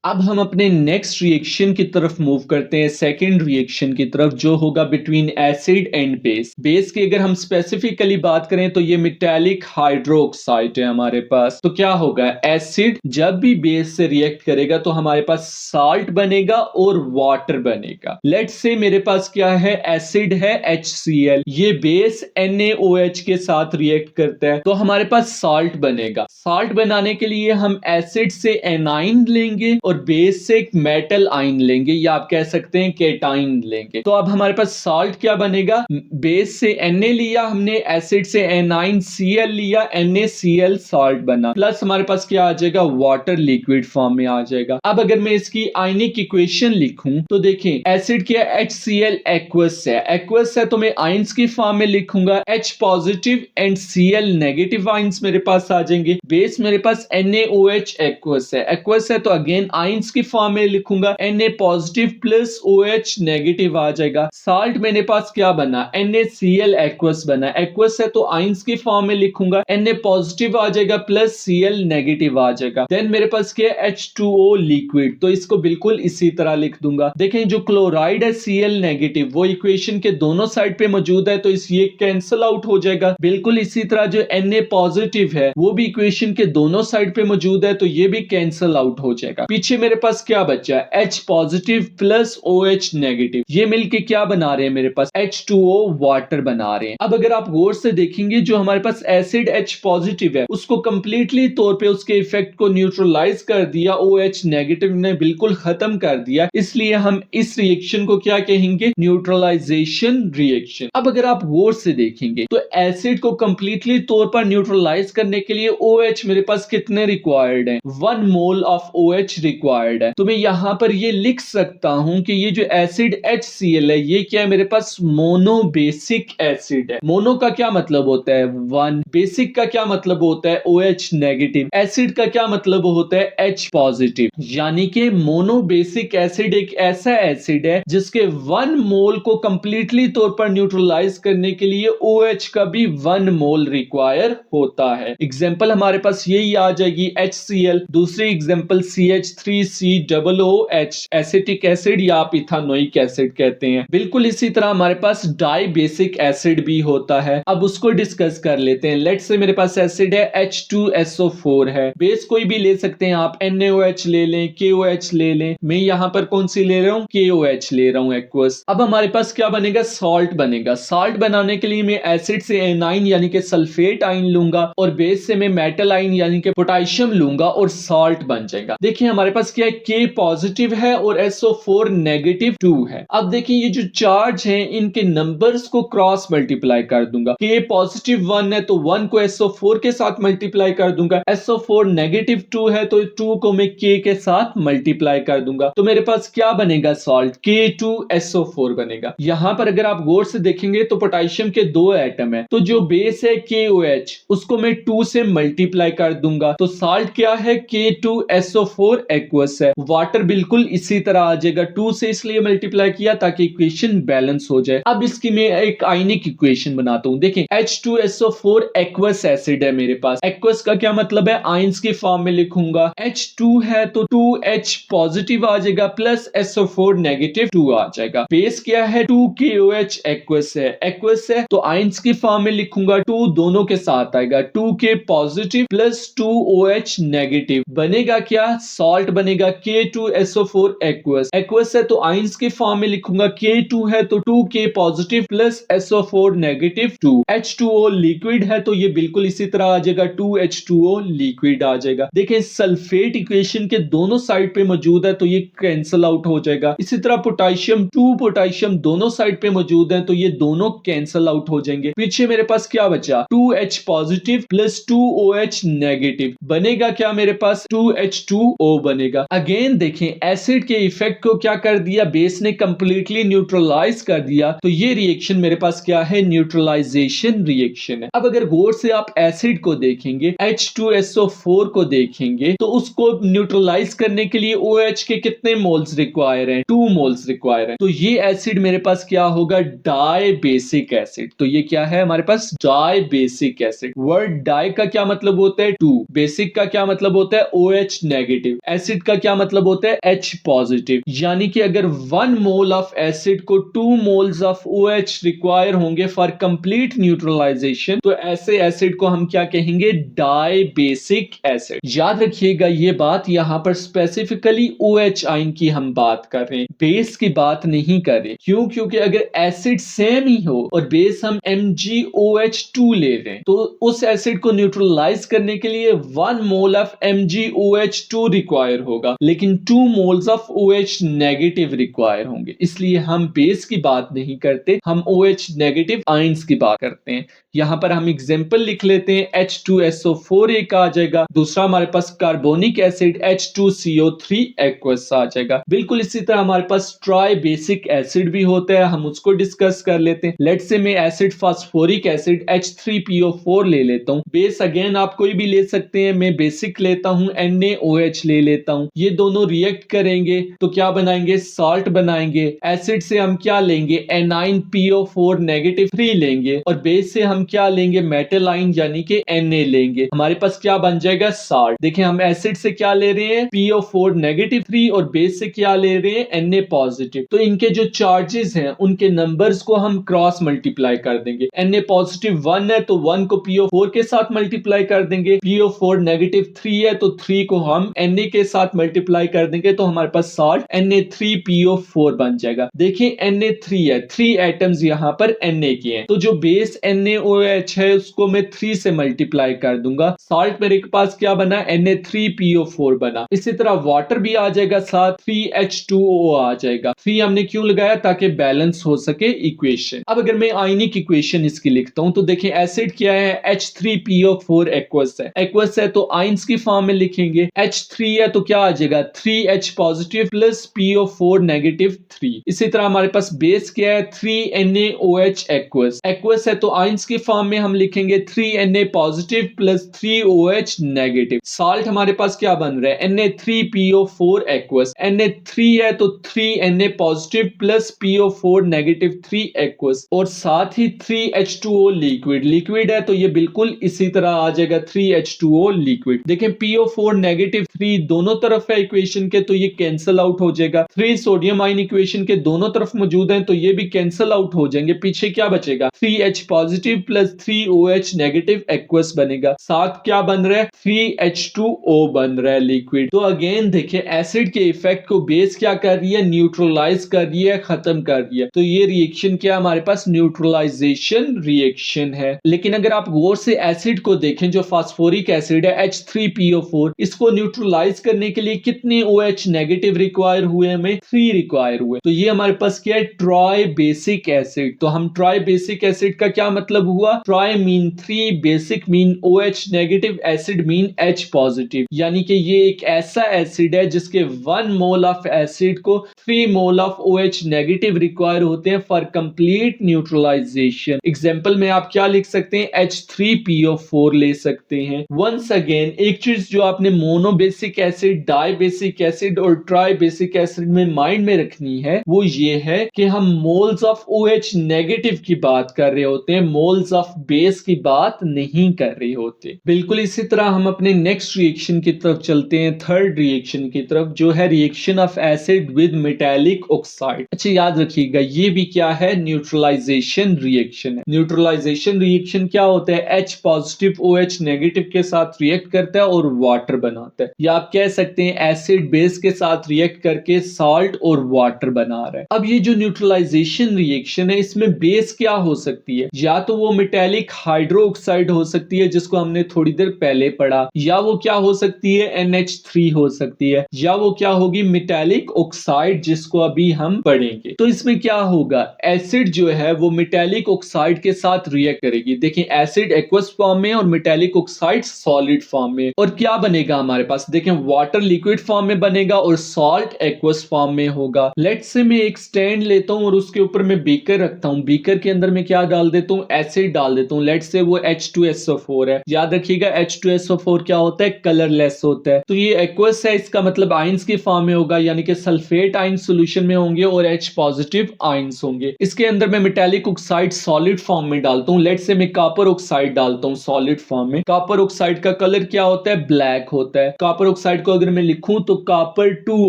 अब हम अपने नेक्स्ट रिएक्शन की तरफ मूव करते हैं, सेकंड रिएक्शन की तरफ, जो होगा between acid and base. Base की अगर हम स्पेसिफिकली बात करें तो ये मेटालिक हाइड्रोक्साइड है हमारे पास। तो क्या होगा, एसिड जब भी बेस से रिएक्ट करेगा तो हमारे पास साल्ट बनेगा और वाटर बनेगा। लेट्स से मेरे पास क्या है, एसिड है HCl, ये बेस NaOH के साथ रिएक्ट करता है तो हमारे पास साल्ट बनेगा। साल्ट बनाने के लिए हम एसिड से एनाइन लेंगे और बेस से एक मेटल आइन लेंगे, या आप कह सकते हैं केटाइन लेंगे। तो अब हमारे पास साल्ट क्या बनेगा, बेस से Na लिया हमने, एसिड से एनाइन Cl लिया, NaCl साल्ट बना, प्लस हमारे पास क्या आ जाएगा, वाटर लिक्विड फॉर्म में आ जाएगा। अब अगर मैं इसकी आयनिक इक्वेशन लिखूं तो देखें, एसिड क्या HCl एक्वस है, एक्वस है तो मैं आइंस की फॉर्म में लिखूंगा, H positive and Cl negative ions मेरे पास आ जाएंगे। बेस मेरे पास NaOH एक्वस है, एक्वस है तो अगेन आइंस की फॉर्म में लिखूंगा, Na positive plus OH negative आ जाएगा। साल्ट मेरे पास क्या बना, NaCl एक्वस बना, एक्वस है तो आइंस की फॉर्म में लिखूंगा, Na पॉजिटिव आ जाएगा प्लस Cl नेगेटिव आ जाएगा। देन मेरे पास क्या है, H2O लिक्विड, तो इसको बिल्कुल इसी तरह लिख दूंगा। देखें जो क्लोराइड है Cl नेगेटिव, वो इक्वेशन के दोनों साइड पे मौजूद है तो इस ये कैंसिल आउट हो जाएगा। बिल्कुल इसी तरह जो Na पॉजिटिव है वो भी इक्वेशन के दोनों साइड पे मौजूद है तो ये भी कैंसिल आउट हो जाएगा। पीछे मेरे पास क्या बचा है, H positive plus OH negative, ये मिलके क्या बना रहे हैं, मेरे पास H2O वाटर बना रहे हैं। अब अगर आप गौर से देखेंगे, जो हमारे पास एसिड H पॉजिटिव है उसको कंप्लीटली तौर पे उसके इफेक्ट को न्यूट्रलाइज कर दिया, OH नेगेटिव ने बिल्कुल खत्म कर दिया, इसलिए हम इस रिएक्शन को क्या कहेंगे, न्यूट्रलाइजेशन रिएक्शन। अब अगर आप गौर से देखेंगे तो एसिड को कंप्लीटली तौर पर न्यूट्रलाइज करने के लिए OH मेरे पास कितने रिक्वायर्ड है, 1 मोल ऑफ OH रिक्वायर्ड है। तो मैं यहां पर ये लिख सकता हूं कि ये जो एसिड HCl है ये क्या है, मेरे पास मोनो बेसिक एसिड है। मोनो का क्या मतलब होता है 1, बेसिक का क्या मतलब होता है OH नेगेटिव, एसिड का क्या मतलब होता है H पॉजिटिव। यानी कि मोनो बेसिक एसिड एक ऐसा एसिड है जिसके 1 मोल को कंप्लीटली तौर पर न्यूट्रलाइज करने के लिए OH का भी 1 मोल रिक्वायर होता है। एग्जांपल हमारे पास यही आ जाएगी HCl, दूसरी एग्जांपल CH3COOH एसिटिक एसिड या आप इथानोइक एसिड कहते हैं। बिल्कुल इसी तरह हमारे पास डाई बेसिक एसिड भी होता है। अब उसको डिस्कस कर लेते हैं। लेट्स से मेरे पास एसिड है H2SO4 है, बेस कोई भी ले सकते हैं आप, NaOH ले लें, KOH ले लें, मैं यहां पर कौन सी ले रहा हूं, KOH ले रहा हूं एक्वस। अब हमारे पास क्या बनेगा, सॉल्ट बनेगा। सॉल्ट बनाने के लिए मैं एसिड से एनाइन यानी कि सल्फेट आइन लूंगा और बेस से मैं मेटल आइन यानी कि पोटेशियम लूंगा और सॉल्ट बन जाएगा। देखिए हमारे पास क्या है, K पॉजिटिव है और SO4 नेगेटिव 2 है। अब देखिए ये जो चार्ज हैं इनके नंबर्स को क्रॉस मल्टीप्लाई कर दूंगा। K पॉजिटिव 1 है तो 1 को SO4 के साथ मल्टीप्लाई कर दूंगा, SO4 नेगेटिव 2 है तो 2 को मैं K के साथ मल्टीप्लाई कर दूंगा। तो मेरे पास क्या बनेगा, सॉल्ट K2SO4 बनेगा। यहां पर अगर आप गौर से देखेंगे तो पोटेशियम के 2 एटम है, तो जो बेस है KOH उसको मैं 2 से मल्टीप्लाई कर दूंगा, तो सॉल्ट क्या है, K2SO4 एक्वस है। वाटर बिल्कुल इसी तरह आ जाएगा, 2 से इसलिए मल्टीप्लाई किया ताकि इक्वेशन बैलेंस हो जाए। अब इसकी मैं एक आयनिक इक्वेशन बनाता हूं। देखें H2SO4 एक्वस एसिड है मेरे पास, एक्वस का क्या मतलब है, आयंस की फॉर्म में लिखूंगा, H2 है तो 2H पॉजिटिव आ जाएगा प्लस SO4 नेगेटिव 2 आ जाएगा। बेस क्या है, 2KOH एक्वस है, एक्वस है तो आयंस की फॉर्म में लिखूंगा, 2 दोनों के साथ आएगा, 2K positive plus 2OH negative, बनेगा क्या, सॉल्ट बनेगा K2SO4 एक्वस। एक्वस है तो आयंस की फॉर्म में लिखूंगा, K2 है तो 2K positive plus SO4 negative 2। H2O liquid है तो ये बिल्कुल इसी तरह आ जाएगा, 2H2O लिक्विड आ जाएगा। देखें सल्फेट इक्वेशन के दोनों साइड पे मौजूद है तो ये कैंसिल आउट हो जाएगा। इसी तरह पोटेशियम, 2 पोटेशियम दोनों साइड पे मौजूद है तो ये दोनों कैंसिल आउट हो जाएंगे। पीछे मेरे पास क्या बचा, 2H positive plus 2OH negative, बनेगा क्या मेरे पास, 2H2O बनेगा। बनेगा। अगेन देखें एसिड के इफेक्ट को क्या कर दिया, बेस ने कंप्लीटली न्यूट्रलाइज कर दिया, तो ये रिएक्शन मेरे पास क्या है, न्यूट्रलाइजेशन रिएक्शन है। अब अगर गौर से आप एसिड को देखेंगे, H2SO4 को देखेंगे, तो उसको न्यूट्रलाइज करने के लिए OH के कितने मोल्स रिक्वायर हैं, 2 मोल्स रिक्वायर हैं। तो ये एसिड मेरे पास क्या होगा, डाई बेसिक एसिड। तो ये क्या है हमारे पास, die basic acid. Word di का क्या मतलब होता है, 2, बेसिक का क्या मतलब होता है, OH नेगेटिव, एसिड का क्या मतलब होता है, H पॉजिटिव। यानी कि अगर 1 मोल ऑफ एसिड को 2 मोल्स ऑफ OH रिक्वायर होंगे फॉर कंप्लीट न्यूट्रलाइजेशन, तो ऐसे एसिड को हम क्या कहेंगे, डाई बेसिक एसिड। याद रखिएगा ये बात, यहां पर स्पेसिफिकली OH आयन की हम बात कर रहे हैं, बेस की बात नहीं कर रहे। क्यों, क्योंकि अगर एसिड सेम ही हो और बेस हम MgOH2 ले रहे हैं, तो उस एसिड को न्यूट्रलाइज करने के लिए 1 मोल ऑफ MgOH2 रिक्वायर होगा, लेकिन 2 moles of OH negative require होंगे। इसलिए हम बेस की बात नहीं करते, हम OH नेगेटिव आयंस की बात करते हैं। यहां पर हम एग्जांपल लिख लेते हैं, H2SO4 एक आ जाएगा, दूसरा हमारे पास कार्बोनिक एसिड H2CO3 एक्वस आ जाएगा। बिल्कुल इसी तरह हमारे पास ट्राई बेसिक एसिड भी होता है, हम उसको डिस्कस कर लेते हैं। लेट्स से मैं एसिड फास्फोरिक एसिड H3PO4 ले लेता हूं, बेस अगेन आप कोई भी ले सकते हैं, मैं बेसिक लेता हूं, NaOH ले लेता हूं। ये दोनों रिएक्ट करेंगे तो क्या बनाएंगे, साल्ट बनाएंगे। एसिड से हम क्या लेंगे, Ni2PO4 नेगेटिव 3 लेंगे, और बेस से हम क्या लेंगे, मेटल आयन यानी कि Na लेंगे। हमारे पास क्या बन जाएगा, साल्ट। देखें हम एसिड से क्या ले रहे हैं, PO4 नेगेटिव 3, और बेस से क्या ले रहे हैं, Na पॉजिटिव। तो इनके जो चार्जेस हैं उनके नंबर्स को हम क्रॉस मल्टीप्लाई कर देंगे। Na पॉजिटिव 1 है तो 1 को PO4 के साथ मल्टीप्लाई कर देंगे, PO4 नेगेटिव 3 है तो 3 को हम Na के साथ मल्टीप्लाई कर देंगे, तो हमारे पास साल्ट Na3PO4 बन जाएगा। देखिए Na3 है, 3 एटम्स यहां पर Na के हैं, तो जो बेस NaOH है उसको मैं 3 से मल्टीप्लाई कर दूंगा, साल्ट मेरे पास क्या बना, Na3PO4 बना। इसी तरह वाटर भी आ जाएगा साथ, 3H2O आ जाएगा। 3 हमने क्यों लगाया, ताकि बैलेंस हो सके इक्वेशन। अब अगर मैं आयनिक इक्वेशन इसकी लिखता हूं, तो देखिए एसिड क्या है, H3PO4 एक्वस है। एक्वस है तो आयंस की फॉर्म में लिखेंगे, H3 है तो क्या आ जाएगा, 3H positive plus PO4 negative 3। इसी तरह हमारे पास बेस क्या है, 3NaOH एक्वस। एक्वस है तो आयंस की फॉर्म में हम लिखेंगे 3Na positive plus 3OH negative. Salt हमारे पास क्या बन रहा है, Na3PO4 एक्वस। Na3 है तो 3Na positive plus PO4 negative 3 aqueous, और साथ ही 3H2O लिक्विड। लिक्विड है तो ये बिल्कुल इसी तरह आ जाएगा, 3H2O लिक्विड। देखें PO4 नेगेटिव 3 दोनों तरफ है इक्वेशन के, तो ये कैंसिल आउट हो जाएगा। 3 सोडियम आयन इक्वेशन के दोनों तरफ मौजूद हैं, तो ये भी कैंसिल आउट हो जाएंगे। पीछे क्या बचेगा, 3H positive plus 3OH negative aqueous बनेगा। साथ क्या बन रहा है, 3H2O बन रहा है लिक्विड। तो अगेन देखिए एसिड के इफेक्ट को बेस क्या कर रही है, न्यूट्रलाइज कर रही है, खत्म कर रही है। तो ये रिएक्शन क्या हमारे पास, न्यूट्रलाइजेशन रिएक्शन है। लेकिन अगर आप गौर से एसिड को देखें, जो फास्फोरिक एसिड है H3PO4, इसको न्यूट्रलाइज करने के लिए कितने OH नेगेटिव रिक्वायर हुए, हमें 3 रिक्वायर हुए। तो ये हमारे पास क्या है, ट्राई बेसिक एसिड। तो हम ट्राई बेसिक एसिड का क्या मतलब हुआ, try mean 3, basic mean OH negative, acid mean H positive. यानी कि ये एक ऐसा एसिड है जिसके 1 मोल ऑफ एसिड को 3 mole of OH negative require होते हैं फॉर कंप्लीट न्यूट्रलाइजेशन। एग्जांपल में आप क्या लिख सकते हैं, H3PO4 ले सकते हैं। वंस अगेन एक चीज जो आपने mono basic acid, di basic acid और ट्राई बेसिक एसिड में माइंड में रखनी है, वो ये है कि हम मोल्स ऑफ OH नेगेटिव की बात कर रहे होते हैं, मोल्स ऑफ बेस की बात नहीं कर रहे होते। बिल्कुल इसी तरह हम अपने नेक्स्ट रिएक्शन की तरफ चलते हैं, थर्ड रिएक्शन की तरफ, जो है reaction of acid with metallic oxide. अच्छा याद रखिएगा ये भी क्या है, न्यूट्रलाइजेशन रिएक्शन है। न्यूट्रलाइजेशन रिएक्शन क्या होता है, H पॉजिटिव OH नेगेटिव के साथ रिएक्ट करता है और वाटर बनाता है, या आप कह सकते हैं एसिड बेस के साथ रिएक्ट करके साल्ट और वाटर बना रहा है। अब ये जो न्यूट्रलाइजेशन रिएक्शन है, इसमें बेस क्या हो सकती है, या तो वो मेटेलिक हाइड्रोक्साइड हो सकती है जिसको हमने थोड़ी देर पहले पढ़ा, या वो क्या हो सकती है NH3 हो सकती है, या वो क्या होगी मेटेलिक ऑक्साइड जिसको अभी हम पढ़ेंगे। तो इसमें क्या होगा, एसिड जो है वो मेटेलिक ऑक्साइड के साथ रिएक्ट करेगी। देखिए एसिड एक्वस फॉर्म में और मेटेलिक ऑक्साइड सॉलिड फॉर्म में, और क्या बनेगा हमारे पास, देखें वाटर लिक्विड फॉर्म में बनेगा और सॉल्ट एक्वस फॉर्म में होगा। लेट्स से मैं एक स्टैंड लेता हूं और उसके ऊपर मैं बीकर रखता हूं, बीकर के अंदर मैं क्या डाल देता हूं, एसिड डाल देता हूं। लेट्स से वो H2SO4 है। याद रखिएगा H2SO4 क्या होता है, कलरलेस होता है। तो ये एक्वस है, इसका मतलब आयंस की फॉर्म में होगा, यानी कि सल्फेट आयन सॉल्यूशन में होंगे और H पॉजिटिव आयंस होंगे। इसके अंदर मैं मेटालिक ऑक्साइड सॉलिड फॉर्म में डालता हूं। लेट्स से मैं कॉपर ऑक्साइड डालता हूं सॉलिड फॉर्म में। कॉपर ऑक्साइड का कलर क्या होता है, ब्लैक होता है। कॉपर ऑक्साइड को अगर मैं लिखूं तो कॉपर 2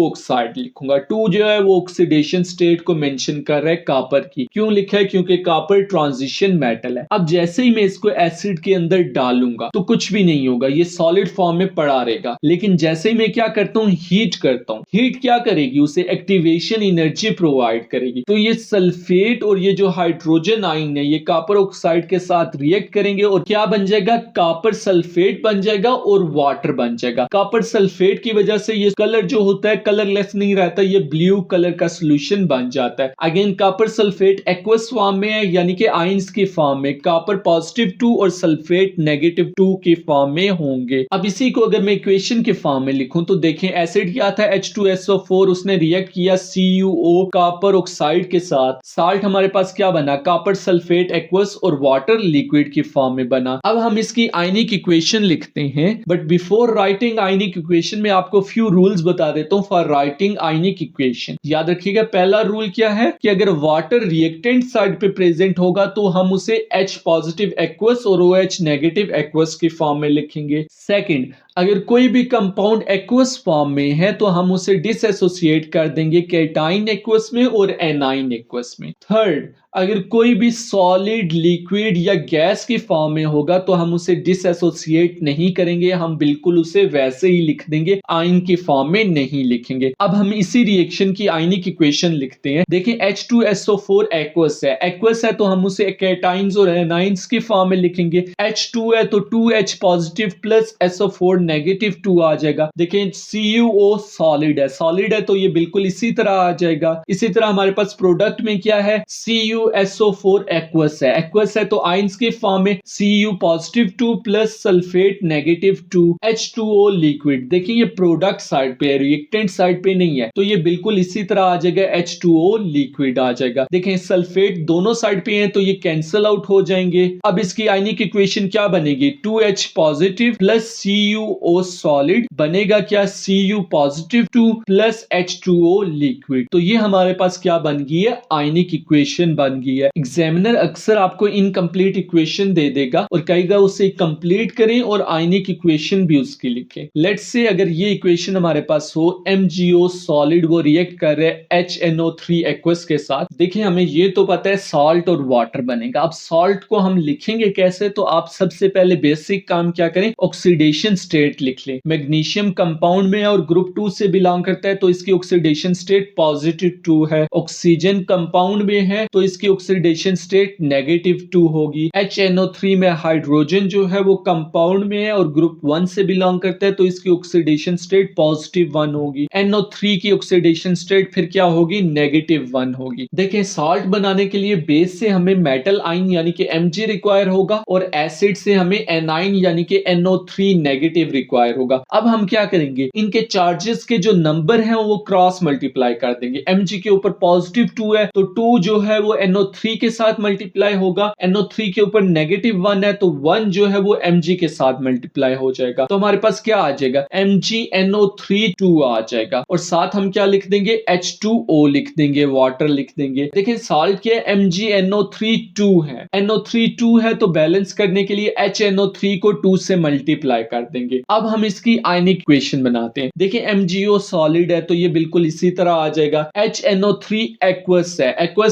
ऑक्साइड लिखूंगा। 2 जो है वो ऑक्सीडेशन स्टेट को मेंशन कर रहा है कॉपर की। क्यों लिखा है, क्योंकि कॉपर ट्रांजिशन मेटल है। अब जैसे ही मैं इसको एसिड के अंदर डालूंगा तो कुछ भी नहीं होगा, ये सॉलिड फॉर्म में पड़ा रहेगा। लेकिन जैसे ही मैं क्या करता हूं, हीट करता हूं, हीट क्या करेगी, उसे एक्टिवेशन एनर्जी प्रोवाइड करेगी। तो ये सल्फेट और ये जो हाइड्रोजन आयन है ये कॉपर ऑक्साइड के साथ रिएक्ट करेंगे और क्या बन जाएगा, कॉपर सल्फेट बन जाएगा और वाटर बन जाएगा। कॉपर सल्फेट की वजह से ये कलर जो होता है कलरलेस नहीं रहता, ये ब्लू कलर का सॉल्यूशन बन जाता है। Again copper sulphate aqueous form में है, यानी कि आयंस की फॉर्म में, कॉपर पॉजिटिव 2 और सल्फेट नेगेटिव 2 की फॉर्म में होंगे। अब इसी को अगर मैं इक्वेशन के फॉर्म में लिखूं तो देखें एसिड क्या था H2SO4, उसने रिएक्ट किया CuO कॉपर ऑक्साइड के साथ। साल्ट हमारे पास क्या बना, कॉपर सल्फेट एक्वस और वाटर लिक्विड की फॉर्म में बना। अब हम इसकी आयनिक इक्वेशन लिखते हैं, but before writing ionic equation में आपको फ्यू रूल्स बता देता हूं फॉर राइटिंग आयनिक इक्वेशन। याद रखिएगा पहला रूल क्या है कि अगर वाटर रिएक्टेंट साइड पे प्रेजेंट होगा तो हम उसे H पॉजिटिव एक्वस और OH नेगेटिव एक्वस की फॉर्म में लिखेंगे। सेकंड, अगर कोई भी कंपाउंड एक्वस फॉर्म में है तो हम उसे डिसएसोसिएट कर देंगे केटाइन एक्वस में और एनाइन एक्वस में। थर्ड, अगर कोई भी सॉलिड लिक्विड या गैस की फॉर्म में होगा तो हम उसे डिसएसोसिएट नहीं करेंगे, हम बिल्कुल उसे वैसे ही लिख देंगे, आयन की फॉर्म में नहीं लिखेंगे। अब हम इसी रिएक्शन की आयनिक इक्वेशन लिखते हैं। देखिए H2SO4 एक्वस है, एक्वस है तो हम उसे केटाइंस और एनाइंस की फॉर्म में लिखेंगे। H2 है तो 2H positive plus SO4 negative 2 आ जाएगा। देखिए CuO सॉलिड है, सॉलिड है तो ये बिल्कुल इसी तरह आ जाएगा। इसी तरह हमारे पास प्रोडक्ट में क्या है, CuSO4 एक्वस है, एक्वस है तो आयंस के फॉर्म में Cu positive 2 plus sulphate negative 2, H2O liquid. देखिए ये प्रोडक्ट साइड पे है, रिएक्टेंट साइड पे नहीं है, तो ये बिल्कुल इसी तरह आ जाएगा, H2O लिक्विड आ जाएगा। देखें सल्फेट दोनों साइड पे हैं तो ये कैंसिल आउट हो जाएंगे। अब इसकी आयनिक इक्वेशन क्या बनेगी, 2H positive plus CuO solid बनेगा क्या, Cu positive 2 plus H2O liquid. तो ये हमारे पास क्या बन गई है, आयनिक इक्वेशन बन गई है। एग्जामिनर अक्सर आपको इनकम्प्लीट इक्वेशन दे देगा और कहेगा उसे कंप्लीट करें और आयनिक इक्वेशन भी उसकी लिखें। लेट्स से अगर ये इक्वेशन हमारे पास हो, MgO सॉलिड वो रिएक्ट कर रहे हैं HNO3 एक्वस के साथ। देखिए हमें ये तो पता है सॉल्ट और वाटर बनेगा। अब सॉल्ट को हम लिखेंगे कैसे, तो आप सबसे पहले बेसिक काम क्या करें, ऑक्सीडेशन स्टेट लिख लें। मैग्नीशियम कंपाउंड में है और ग्रुप 2 से बिलोंग करता है तो इसकी ऑक्सीडेशन स्टेट पॉजिटिव 2 है। ऑक्सीजन कंपाउंड में है तो इसकी ऑक्सीडेशन स्टेट नेगेटिव 2 होगी। HNO3 में हाइड्रोजन जो है वो कंपाउंड में है और ग्रुप 1 से बिलोंग करता है तो इसकी ऑक्सीडेशन स्टेट पॉजिटिव 1 होगी। NO3 की ऑक्सीडेशन स्टेट फिर क्या होगी, नेगेटिव 1 होगी। देखिए सॉल्ट बनाने के लिए बेस से हमें मेटल आयन यानी कि Mg रिक्वायर होगा और एसिड से हमें एनाइन यानी कि NO3 नेगेटिव रिक्वायर होगा। अब हम क्या करेंगे, इनके चार्जेस के जो नंबर हैं वो क्रॉस मल्टीप्लाई कर देंगे। Mg के ऊपर पॉजिटिव 2 है तो 2 जो है वो NO3 के साथ मल्टीप्लाई होगा, NO3 के ऊपर नेगेटिव 1 है तो 1 जो है वो Mg के साथ मल्टीप्लाई हो जाएगा। तो हमारे पास क्या आ जाएगा, MgNO3 2 आ जाएगा और साथ हम क्या लिख देंगे, H2O लिख देंगे, वाटर लिख देंगे। देखिए सॉल्ट के MgNO3 2 है, NO3 2 है तो बैलेंस करने के लिए HNO3 को 2 से मल्टीप्लाई कर देंगे। अब हम इसकी आयनिक इक्वेशन बनाते हैं। देखिए MgO सॉलिड है तो ये बिल्कुल इसी तरह आ जाएगा। HNO3 एक्वस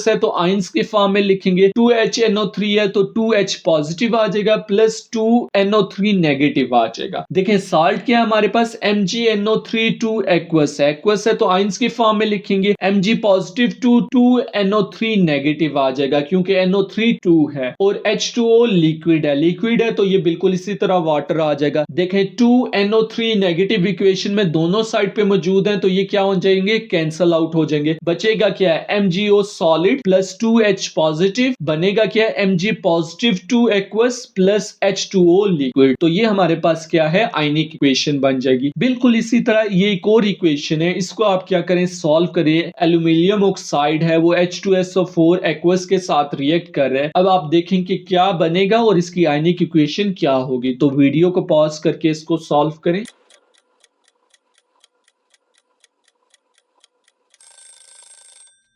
है तो आयंस के फॉर्म में लिखेंगे। 2HNO3 है तो 2H पॉजिटिव आ जाएगा प्लस 2NO3 नेगेटिव आ जाएगा। देखें साल्ट क्या है हमारे पास MgNO3 2 एक्वस है तो आयंस के फॉर्म में लिखेंगे Mg पॉजिटिव 2NO3 नेगेटिव आ जाएगा क्योंकि NO3 2 है और H2O लिक्विड है तो ये बिल्कुल इसी तरह वाटर आ जाएगा। देखें 2NO3 नेगेटिव इक्वेशन में दोनों साइड पे मौजूद हैं तो ये क्या हो जाएंगे, कैंसल आउट हो जाएंगे। बचेगा क्या है MgO solid plus 2H positive, बनेगा क्या है Mg positive 2 aqueous plus H2O liquid. तो ये हमारे पास क्या है आयनिक इक्वेशन बन जाएगी। बिल्कुल इसी तरह ये एक और इक्वेशन है, इसको आप क्या करें सॉल्व करें। एल्यूमिनियम ऑक्साइड है वो H2SO4 एक्वस के साथ रिएक्ट कर रहा है। अब आप देखें कि क्या बनेगा और इसकी आयनिक इक्वेशन क्या होगी। तो वीडियो को पॉज करके इसको सॉल्व करें।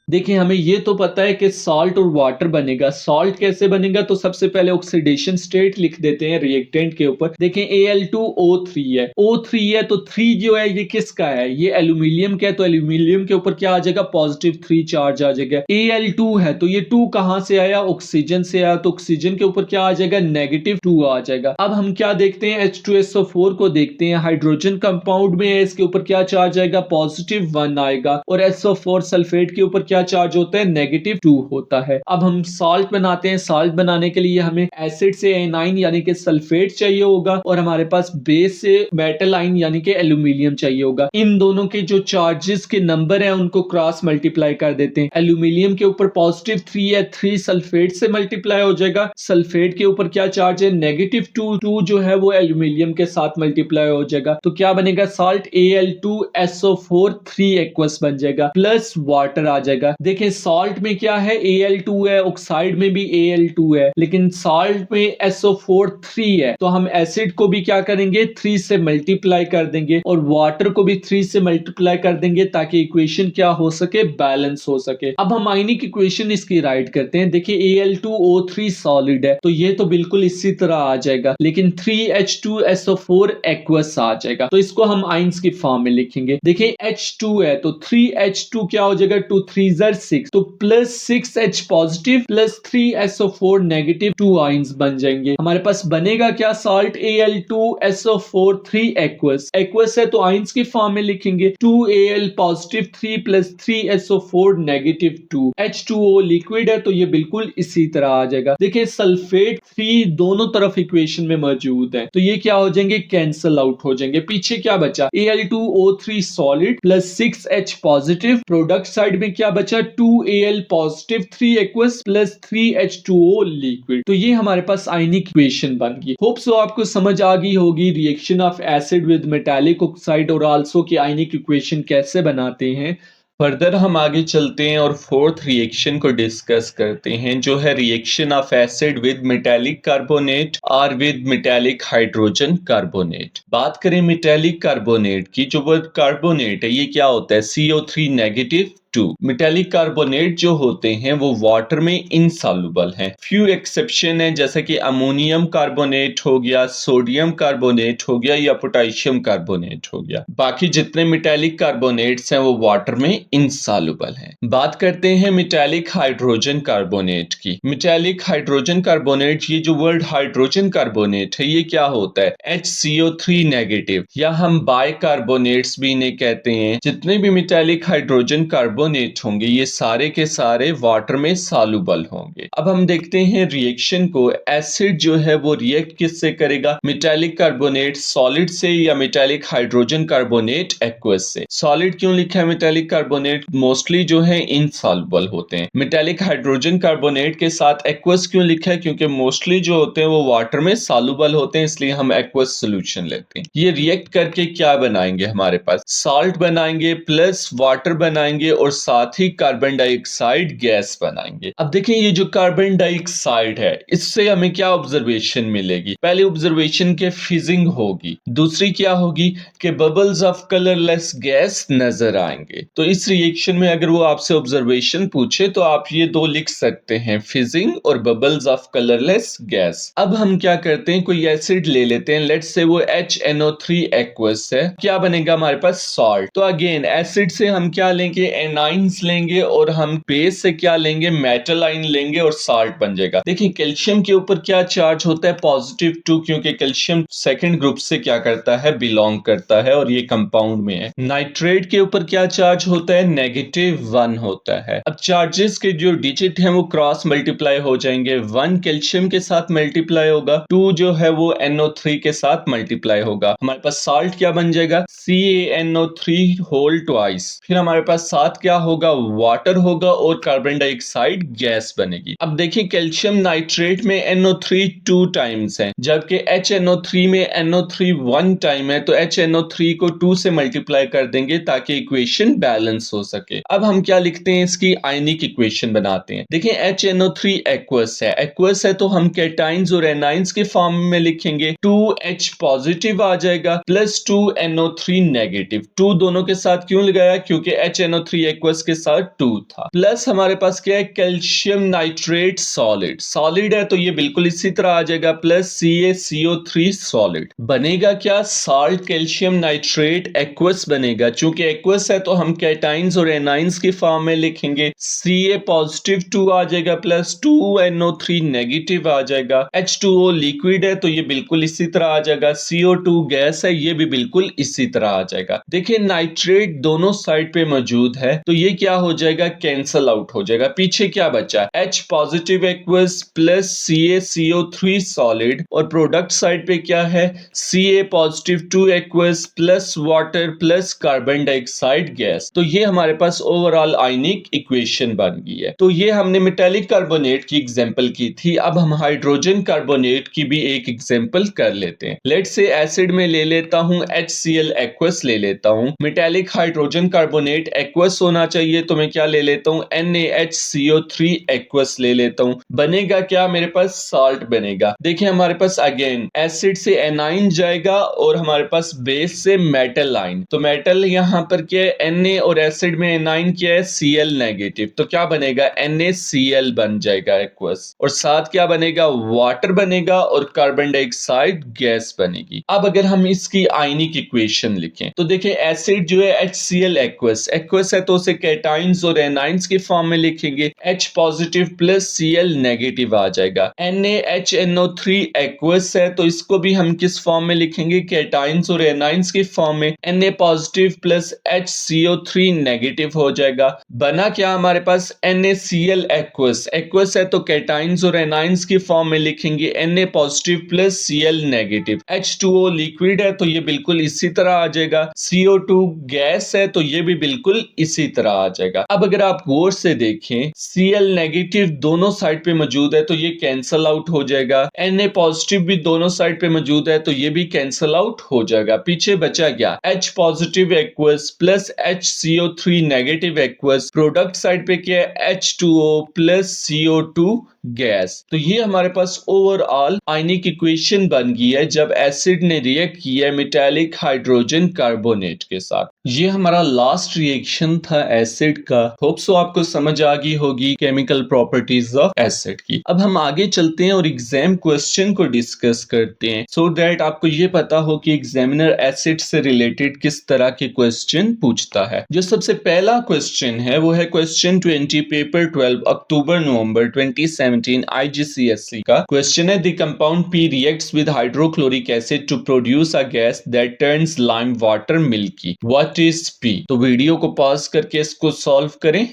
देखिए हमें ये तो पता है कि सॉल्ट और वाटर बनेगा। सॉल्ट कैसे बनेगा, तो सबसे पहले ऑक्सीडेशन स्टेट लिख देते हैं रिएक्टेंट के ऊपर। देखें Al2O3 है, O3 है तो 3 जो है ये किसका है, ये एल्यूमिनियम का है तो एल्यूमिनियम के ऊपर क्या आ जाएगा पॉजिटिव 3 चार्ज आ जाएगा। Al2 है तो ये 2 कहां से आया, ऑक्सीजन से आया तो ऑक्सीजन के ऊपर क्या आ जाएगा नेगेटिव 2 आ जाएगा। अब हम क्या देखते हैं H2SO4 को देखते हैं। हाइड्रोजन कंपाउंड में है, इसके ऊपर क्या चार्ज आएगा पॉजिटिव 1 आएगा और SO4 सल्फेट के ऊपर क्या चार्ज होता है नेगेटिव 2 होता है। अब हम सॉल्ट बनाते हैं। सॉल्ट बनाने के लिए हमें एसिड से एनाइन यानी कि सल्फेट चाहिए होगा और हमारे पास बेस से मेटल आइन यानी कि एल्यूमिनियम चाहिए होगा। इन दोनों के जो चार्जेस के नंबर है उनको क्रॉस मल्टीप्लाई कर देते हैं। एल्यूमिनियम के ऊपर पॉजिटिव 3 है, 3 सल्फेट से मल्टीप्लाई हो जाएगा। सल्फेट के ऊपर क्या चार्ज है नेगेटिव 2 जो है वो एल्यूमिनियम के साथ मल्टीप्लाई हो जाएगा। तो क्या बनेगा साल्ट Al2SO4 3 एक्वस बन जाएगा प्लस वाटर आ जाएगा। देखिए सॉल्ट में क्या है Al2 है, ऑक्साइड में भी Al2 है, लेकिन सॉल्ट में SO4 3 है तो हम एसिड को भी क्या करेंगे 3 से मल्टीप्लाई कर देंगे और वाटर को भी 3 से मल्टीप्लाई कर देंगे ताकि इक्वेशन क्या हो सके बैलेंस हो सके। अब हम आयनिक इक्वेशन इसकी राइट करते हैं। देखिए Al2O3 सॉलिड है तो ये तो बिल्कुल इसी तरह आ जाएगा, लेकिन 3H2SO4 एक्वस आ जाएगा तो इसको हम आयंस की फॉर्म में लिखेंगे। देखिए H2 है तो 3H2 क्या हो जाएगा 2 3 6 तो plus 6H positive plus 3SO4 negative 2 ions बन जाएंगे। हमारे पास बनेगा क्या सॉल्ट Al2SO4 3 एक्वस है तो आयंस की फॉर्म में लिखेंगे 2Al positive 3 plus 3SO4 negative 2। H2O liquid है तो ये बिल्कुल इसी तरह आ जाएगा। देखिए सल्फेट 3 दोनों तरफ इक्वेशन में मौजूद है तो ये क्या हो जाएंगे कैंसल आउट हो जाएंगे। पीछे क्या बचा Al2O3 solid plus 6H positive, product side में क्या बचा 2Al positive 3 aqueous plus 3H2O liquid. तो ये हमारे पास आयनिक इक्वेशन बन गई। होप सो आपको समझ आ गई होगी reaction of acid with metallic oxide और आल्सो की आयनिक इक्वेशन कैसे बनाते हैं। फर्दर हम आगे चलते हैं और फोर्थ रिएक्शन को डिस्कस करते हैं जो है reaction of acid with metallic carbonate और विद मेटालिक हाइड्रोजन कार्बोनेट। बात करें मेटालिक कार्बोनेट की, जो वर्ड कार्बोनेट है ये क्या होता है CO3 नेगेटिव 2। मेटालिक कार्बोनेट जो होते हैं वो वाटर में इनसॉल्युबल हैं। फ्यू एक्सेप्शन है जैसे कि अमोनियम कार्बोनेट हो गया, सोडियम कार्बोनेट हो गया या पोटेशियम कार्बोनेट हो गया। बाकी जितने मेटालिक कार्बोनेट्स हैं वो वाटर में इनसॉल्युबल हैं। बात करते हैं मेटालिक हाइड्रोजन कार्बोनेट की। मेटालिक हाइड्रोजन कार्बोनेट, ये जो वर्ड हाइड्रोजन कार्बोनेट है ये क्या होता है HCO3 नेगेटिव या हम बाइकार्बोनेट्स भी इन्हें कहते हैं। जितने भी मेटालिक हाइड्रोजन कार्बोनेट होंगे ये सारे के सारे वाटर में सॉल्युबल होंगे। अब हम देखते हैं रिएक्शन को। एसिड जो है वो रिएक्ट किससे करेगा, मेटालिक कार्बोनेट सॉलिड से या मेटालिक हाइड्रोजन कार्बोनेट एक्वस से। सॉलिड क्यों लिखा है मेटालिक कार्बोनेट, मोस्टली जो है इनसॉल्युबल होते हैं। मेटालिक हाइड्रोजन कार्बोनेट के साथ एक्वस क्यों लिखा है, क्योंकि मोस्टली जो होते हैं वो वाटर में सॉल्युबल होते हैं, इसलिए हम एक्वस सॉल्यूशन लेते हैं। ये रिएक्ट करके क्या बनाएंगे, हमारे पास सॉल्ट बनाएंगे प्लस वाटर बनाएंगे और साथ ही कार्बन डाइऑक्साइड गैस बनाएंगे। अब देखें ये जो कार्बन डाइऑक्साइड है इससे हमें क्या ऑब्जर्वेशन मिलेगी। पहले ऑब्जर्वेशन के फिजिंग होगी, दूसरी क्या होगी कि बबल्स ऑफ कलरलेस गैस नजर आएंगे। तो इस रिएक्शन में अगर वो आपसे ऑब्जर्वेशन पूछे तो आप ये दो लिख सकते हैं, फिजिंग और बबल्स ऑफ कलरलेस गैस। अब हम क्या करते हैं, कोई एसिड ले लेते हैं, लेट्स से वो HNO3 एक्वस है, क्या बनेगा हमारे पास सॉल्ट। तो अगेन एसिड से हम क्या लेंगे, एनाइंस लेंगे और हम बेस से क्या लेंगे, मेटल आइन लेंगे और सॉल्ट बन जाएगा। देखिए कैल्शियम के ऊपर क्या चार्ज होता है, +2, क्योंकि कैल्शियम सेकंड ग्रुप से क्या करता है, बिलोंग करता है और ये कंपाउंड में है। नाइट्रेट के ऊपर क्या चार्ज होता है, -1 होता है। अब चार्जेस के जो डिजिट हैं वो क्रॉस मल्टीप्लाई हो जाएंगे, 1 कैल्शियम के साथ मल्टीप्लाई होगा, 2 जो है वो NO3 के साथ मल्टीप्लाई होगा। हमारे पास साल्ट क्या बन जाएगा, CaNO3 होल ट्वाइस। फिर हमारे पास साथ क्या होगा, वाटर होगा और कार्बन डाइऑक्साइड गैस बनेगी। अब देखिए कैल्शियम नाइट्रेट में NO3 2 टाइम्स है, जबकि HNO3 में NO3 1 टाइम है, तो HNO3 को 2 से मल्टीप्लाई कर देंगे ताकि इक्वेशन बैलेंस हो सके। अब हम क्या लिखते हैं, इसकी आयनिक इक्वेशन बनाते हैं। देखिए HNO3 एक्वस है तो हम कैटाइंस और एनाइंस के फॉर्म में लिखेंगे, 2H पॉजिटिव आ जाएगा प्लस 2NO3 नेगेटिव। 2 दोनों के साथ क्यों लगाया, क्योंकि HNO3 एक्वस के साथ 2 था। प्लस हमारे पास क्या है, कैल्शियम नाइट्रेट सॉलिड है तो ये बिल्कुल इसी तरह आ जाएगा, प्लस CaCO3 सॉलिड। बनेगा क्या, साल्ट कैल्शियम नाइट्रेट एक्वस बनेगा। चूंकि एक्वस है तो हम कैटाइंस और एनाइंस की फॉर्म में लिखेंगे, Ca पॉजिटिव 2 आ जाएगा प्लस 2NO3 नेगेटिव आ जाएगा। H2O लिक्विड है तो ये बिल्कुल इसी तरह आ जाएगा, CO2 गैस है ये भी बिल्कुल इसी तरह आ जाएगा। देखिए नाइट्रेट दोनों साइड पे मौजूद है तो ये क्या हो जाएगा, कैंसल आउट हो जाएगा। पीछे क्या बचा, H positive aqueous plus CaCO3 solid और प्रोडक्ट साइड पे क्या है, Ca positive 2 aqueous plus water plus carbon dioxide gas. तो ये हमारे पास ओवरऑल आयनिक इक्वेशन बन गई है। तो ये हमने मेटालिक कार्बोनेट की एग्जांपल की थी, अब हम हाइड्रोजन कार्बोनेट की भी एक एग्जांपल कर लेते हैं। लेट्स से एसिड में ले लेता हूं HCl एक्वस ले लेता हूं, मेटालिक हाइड्रोजन कार्बोनेट एक्वस होना चाहिए तो मैं क्या ले लेता हूं, NaHCO3 एक्वस ले लेता हूं। बनेगा क्या, मेरे पास साल्ट बनेगा। देखिए हमारे पास अगेन एसिड से एनाइन जाएगा और हमारे पास बेस से मेटल आइन, तो मेटल यहां पर क्या है, Na और एसिड में एनाइन क्या है, Cl नेगेटिव, तो क्या बनेगा, NaCl बन जाएगा एक्वस और साथ क्या बनेगा, वाटर बनेगा और कार्बन डाइऑक्साइड गैस बनेगी। अब अगर हम इसकी आयनिक इक्वेशन लिखें तो देखिए एसिड जो है HCl एक्वस है तो उसे कैटाइंस और एनाइंस के फॉर्म में लिखेंगे, H positive plus Cl negative आ जाएगा। NaHNO3 एक्वस है तो इसको भी हम किस फॉर्म में लिखेंगे, कैटाइंस और एनाइंस के फॉर्म में, Na positive plus HCO3 negative हो जाएगा। बना क्या हमारे पास, NaCl एक्वस है तो कैटाइंस और एनाइंस की फॉर्म में लिखेंगे, Na positive plus Cl negative. H2O liquid है तो ये बिल्कुल इसी तरह आ जाएगा, CO2 गैस है तो ये भी बिल्कुल इसी तरह आ जाएगा। अब अगर आप गौर से देखें Cl नेगेटिव दोनों साइड पे मौजूद है तो ये कैंसल आउट हो जाएगा, Na पॉजिटिव भी दोनों साइड पे मौजूद है तो ये भी कैंसल आउट हो जाएगा। पीछे बचा क्या, H positive aqueous plus HCO3 negative aqueous, product side पे क्या है, H2O प्लस CO2 गैस। तो ये हमारे पास ओवरऑल आयनिक इक्वेशन बन गई है जब एसिड ने रिएक्ट किया मेटालिक हाइड्रोजन कार्बोनेट के साथ। ये हमारा लास्ट रिएक्शन था एसिड का। होप सो आपको समझ आ गई होगी केमिकल प्रॉपर्टीज ऑफ एसिड की। अब हम आगे चलते हैं और एग्जाम क्वेश्चन को डिस्कस करते हैं सो दैट आपको ये पता हो कि एग्जामिनर एसिड से रिलेटेड किस तरह के क्वेश्चन पूछता है। जो सबसे पहला क्वेश्चन है वो है क्वेश्चन 20 पेपर 12 अक्टूबर नवंबर 2017 IGCSE का क्वेश्चन है, the compound P reacts with hydrochloric acid to produce a gas that turns lime water milky. What is P? तो वीडियो को पॉज करके इसको सॉल्व करें।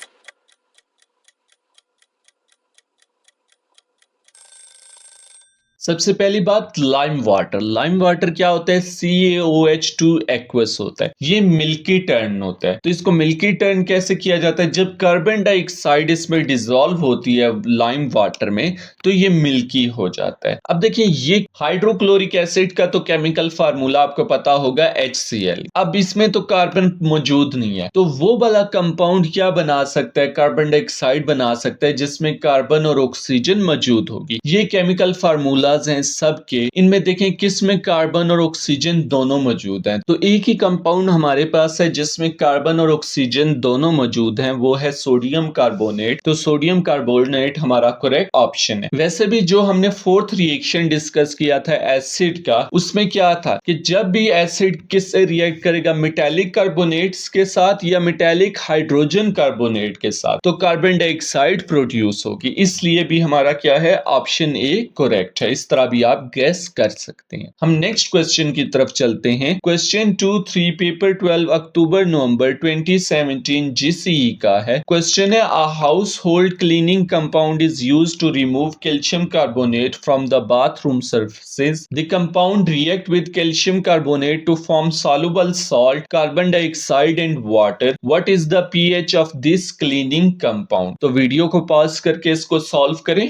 सबसे पहली बात लाइम वाटर क्या होता है? CaOH2 एक्वस होता है, ये मिल्की टर्न होता है। तो इसको मिल्की टर्न कैसे किया जाता है? जब कार्बन डाइऑक्साइड इसमें डिसॉल्व होती है लाइम वाटर में, तो ये मिल्की हो जाता है। अब देखिए, ये हाइड्रोक्लोरिक एसिड का तो केमिकल फार्मूला आपको पता होगा HCl। अब इसमें तो कार्बन मौजूद नहीं है, तो वो वाला कंपाउंड क्या बना सकता है? कार्बन डाइऑक्साइड बना सकता है जिसमें कार्बन और ऑक्सीजन मौजूद होगी। ये केमिकल फार्मूलाज हैं सबके, इनमें देखें किस में कार्बन और ऑक्सीजन दोनों मौजूद हैं। तो एक ही कंपाउंड हमारे पास है जिसमें कार्बन और ऑक्सीजन दोनों मौजूद हैं, वो है सोडियम कार्बोनेट। तो सोडियम कार्बोनेट हमारा करेक्ट ऑप्शन है। वैसे भी जो हमने फोर्थ रिएक्शन डिस्कस किया था एसिड का, उसमें क्या था कि जब भी एसिड किससे रिएक्ट करेगा, मेटालिक कार्बोनेट्स के साथ या मेटालिक हाइड्रोजन कार्बोनेट के साथ, तो कार्बन डाइऑक्साइड प्रोड्यूस होगी। इसलिए भी हमारा क्या है? ऑप्शन ए करेक्ट है। इस तरह भी आप गेस कर सकते हैं। हम नेक्स्ट क्वेश्चन की तरफ चलते हैं। क्वेश्चन 2-3 पेपर 12 अक्टूबर नवंबर 2017 GCE का है। क्वेश्चन है, a household cleaning compound is used to remove calcium carbonate from the bathroom surfaces. The compound react with calcium carbonate to form soluble salt, carbon dioxide and water. What is the pH of this cleaning compound? तो वीडियो को पॉज करके इसको सॉल्व करें।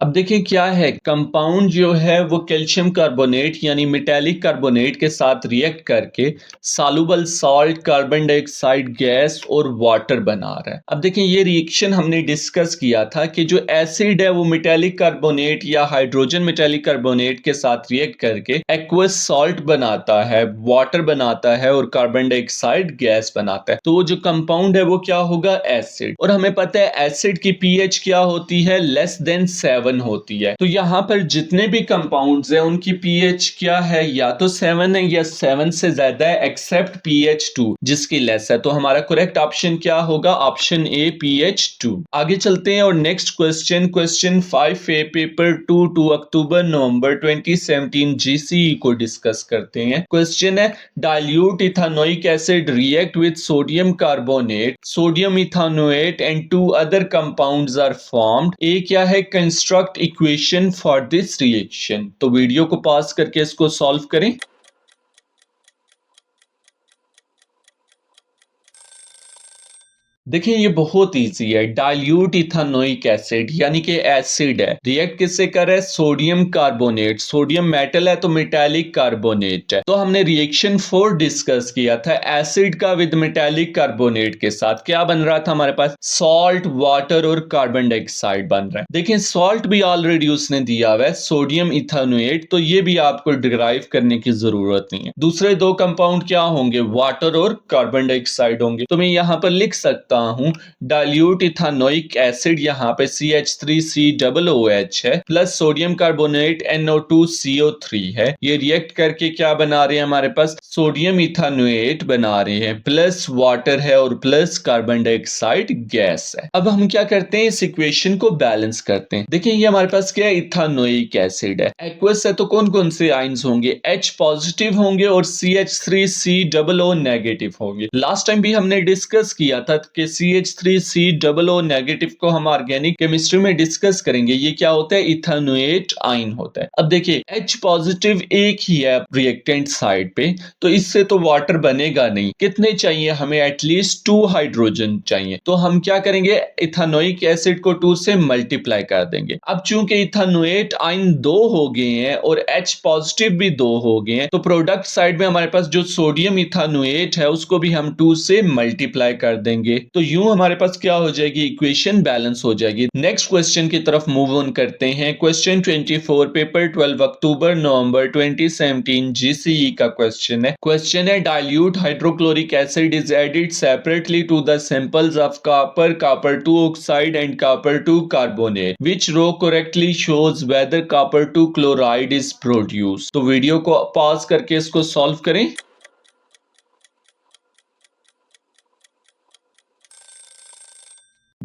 अब देखिए क्या है, कंपाउंड जो है वो कैल्शियम कार्बोनेट यानी मेटालिक कार्बोनेट के साथ रिएक्ट करके soluble salt, carbon dioxide gas और वाटर बना रहा है। अब देखिए, ये रिएक्शन हमने डिस्कस किया था कि जो एसिड है वो मेटालिक कार्बोनेट या हाइड्रोजन मेटालिक कार्बोनेट के साथ रिएक्ट करके एक्वस सॉल्ट बनाता है, वाटर बनाता है और कार्बन डाइऑक्साइड गैस बनाता है। तो वो जो कंपाउंड है वो क्या होगा? एसिड। और हमें पता है एसिड की पीएच क्या होती है? लेस देन 7 होती है। तो यहां पर जितने भी कंपाउंड्स हैं उनकी पीएच क्या है? या तो 7 है या 7 से ज्यादा है, एक्सेप्ट pH 2 जिसकी लेस है। तो हमारा करेक्ट ऑप्शन क्या होगा? Option A pH 2। आगे चलते हैं और next question, question 5A paper 2 October नवंबर 2017 GCE को डिस्कस करते हैं। क्वेश्चन है, dilute ethanoic acid react with sodium carbonate, sodium ethanoate and 2 other compounds are formed. A क्या है? Construct equation for this reaction. तो वीडियो को पॉज करके इसको सॉल्व करें। देखिए, ये बहुत इजी है। डाइल्यूट इथानोइक एसिड यानी कि एसिड है, रिएक्ट किससे कर रहा है? Sodium carbonate. सोडियम मेटल है तो मेटालिक कार्बोनेट है। तो हमने रिएक्शन 4 डिस्कस किया था एसिड का विद मेटालिक कार्बोनेट के साथ। क्या बन रहा था हमारे पास? सॉल्ट, वाटर और कार्बन डाइऑक्साइड बन रहा है। देखिए, सॉल्ट भी ऑलरेडी उसने दिया हुआ है, सोडियम इथानोएट, तो ये भी आपको डिराइव करने की जरूरत नहीं है। दूसरे दो कंपाउंड क्या होंगे? वाटर और कार्बन डाइऑक्साइड होंगे। तो मैं यहां पर लिख सकता हूं डाइल्यूट इथानोइक एसिड, यहां पे CH3COOH है, प्लस सोडियम कार्बोनेट NO2CO3 है। ये रिएक्ट करके क्या बना रहे हैं? हमारे पास सोडियम इथानोएट बना रहे हैं, प्लस वाटर है और प्लस कार्बन डाइऑक्साइड गैस है। अब हम क्या करते हैं? इस इक्वेशन को बैलेंस करते हैं। देखिए, ये हमारे पास क्या है? इथानोइक एसिड है, एक्वस है, तो कौन कौन से आइंस होंगे? H पॉजिटिव होंगे और CH3COO नेगेटिव होंगे। लास्ट टाइम भी हमने डिस्कस किया था कि CH3COO नेगेटिव को हम ऑर्गेनिक केमिस्ट्री में डिस्कस करेंगे। ये क्या होता है? इथानोएट आयन होता है। अब देखिए, H पॉजिटिव एक ही है रिएक्टेंट साइड पे, तो इससे तो वाटर बनेगा नहीं। कितने चाहिए हमें? एटलीस्ट 2 हाइड्रोजन चाहिए। तो हम क्या करेंगे? इथानोइक एसिड को 2 से मल्टीप्लाई कर देंगे। अब चूंकि इथानोएट आयन 2 हो गए हैं और H पॉजिटिव भी 2 हो गए हैं, तो प्रोडक्ट साइड में हमारे पास जो सोडियम इथानोएट है उसको भी हम 2 से मल्टीप्लाई कर देंगे। तो यूं हमारे पास क्या हो जाएगी? इक्वेशन बैलेंस हो जाएगी। नेक्स्ट क्वेश्चन की तरफ मूव ऑन करते हैं। क्वेश्चन 24 पेपर 12 अक्टूबर नवंबर 2017 GCE का क्वेश्चन है। क्वेश्चन है, dilute hydrochloric acid is added separately to the samples of copper 2 oxide and copper 2 carbonate, which row correctly shows whether copper 2 chloride is produced। तो वीडियो को पॉज करके इसको सॉल्व करें।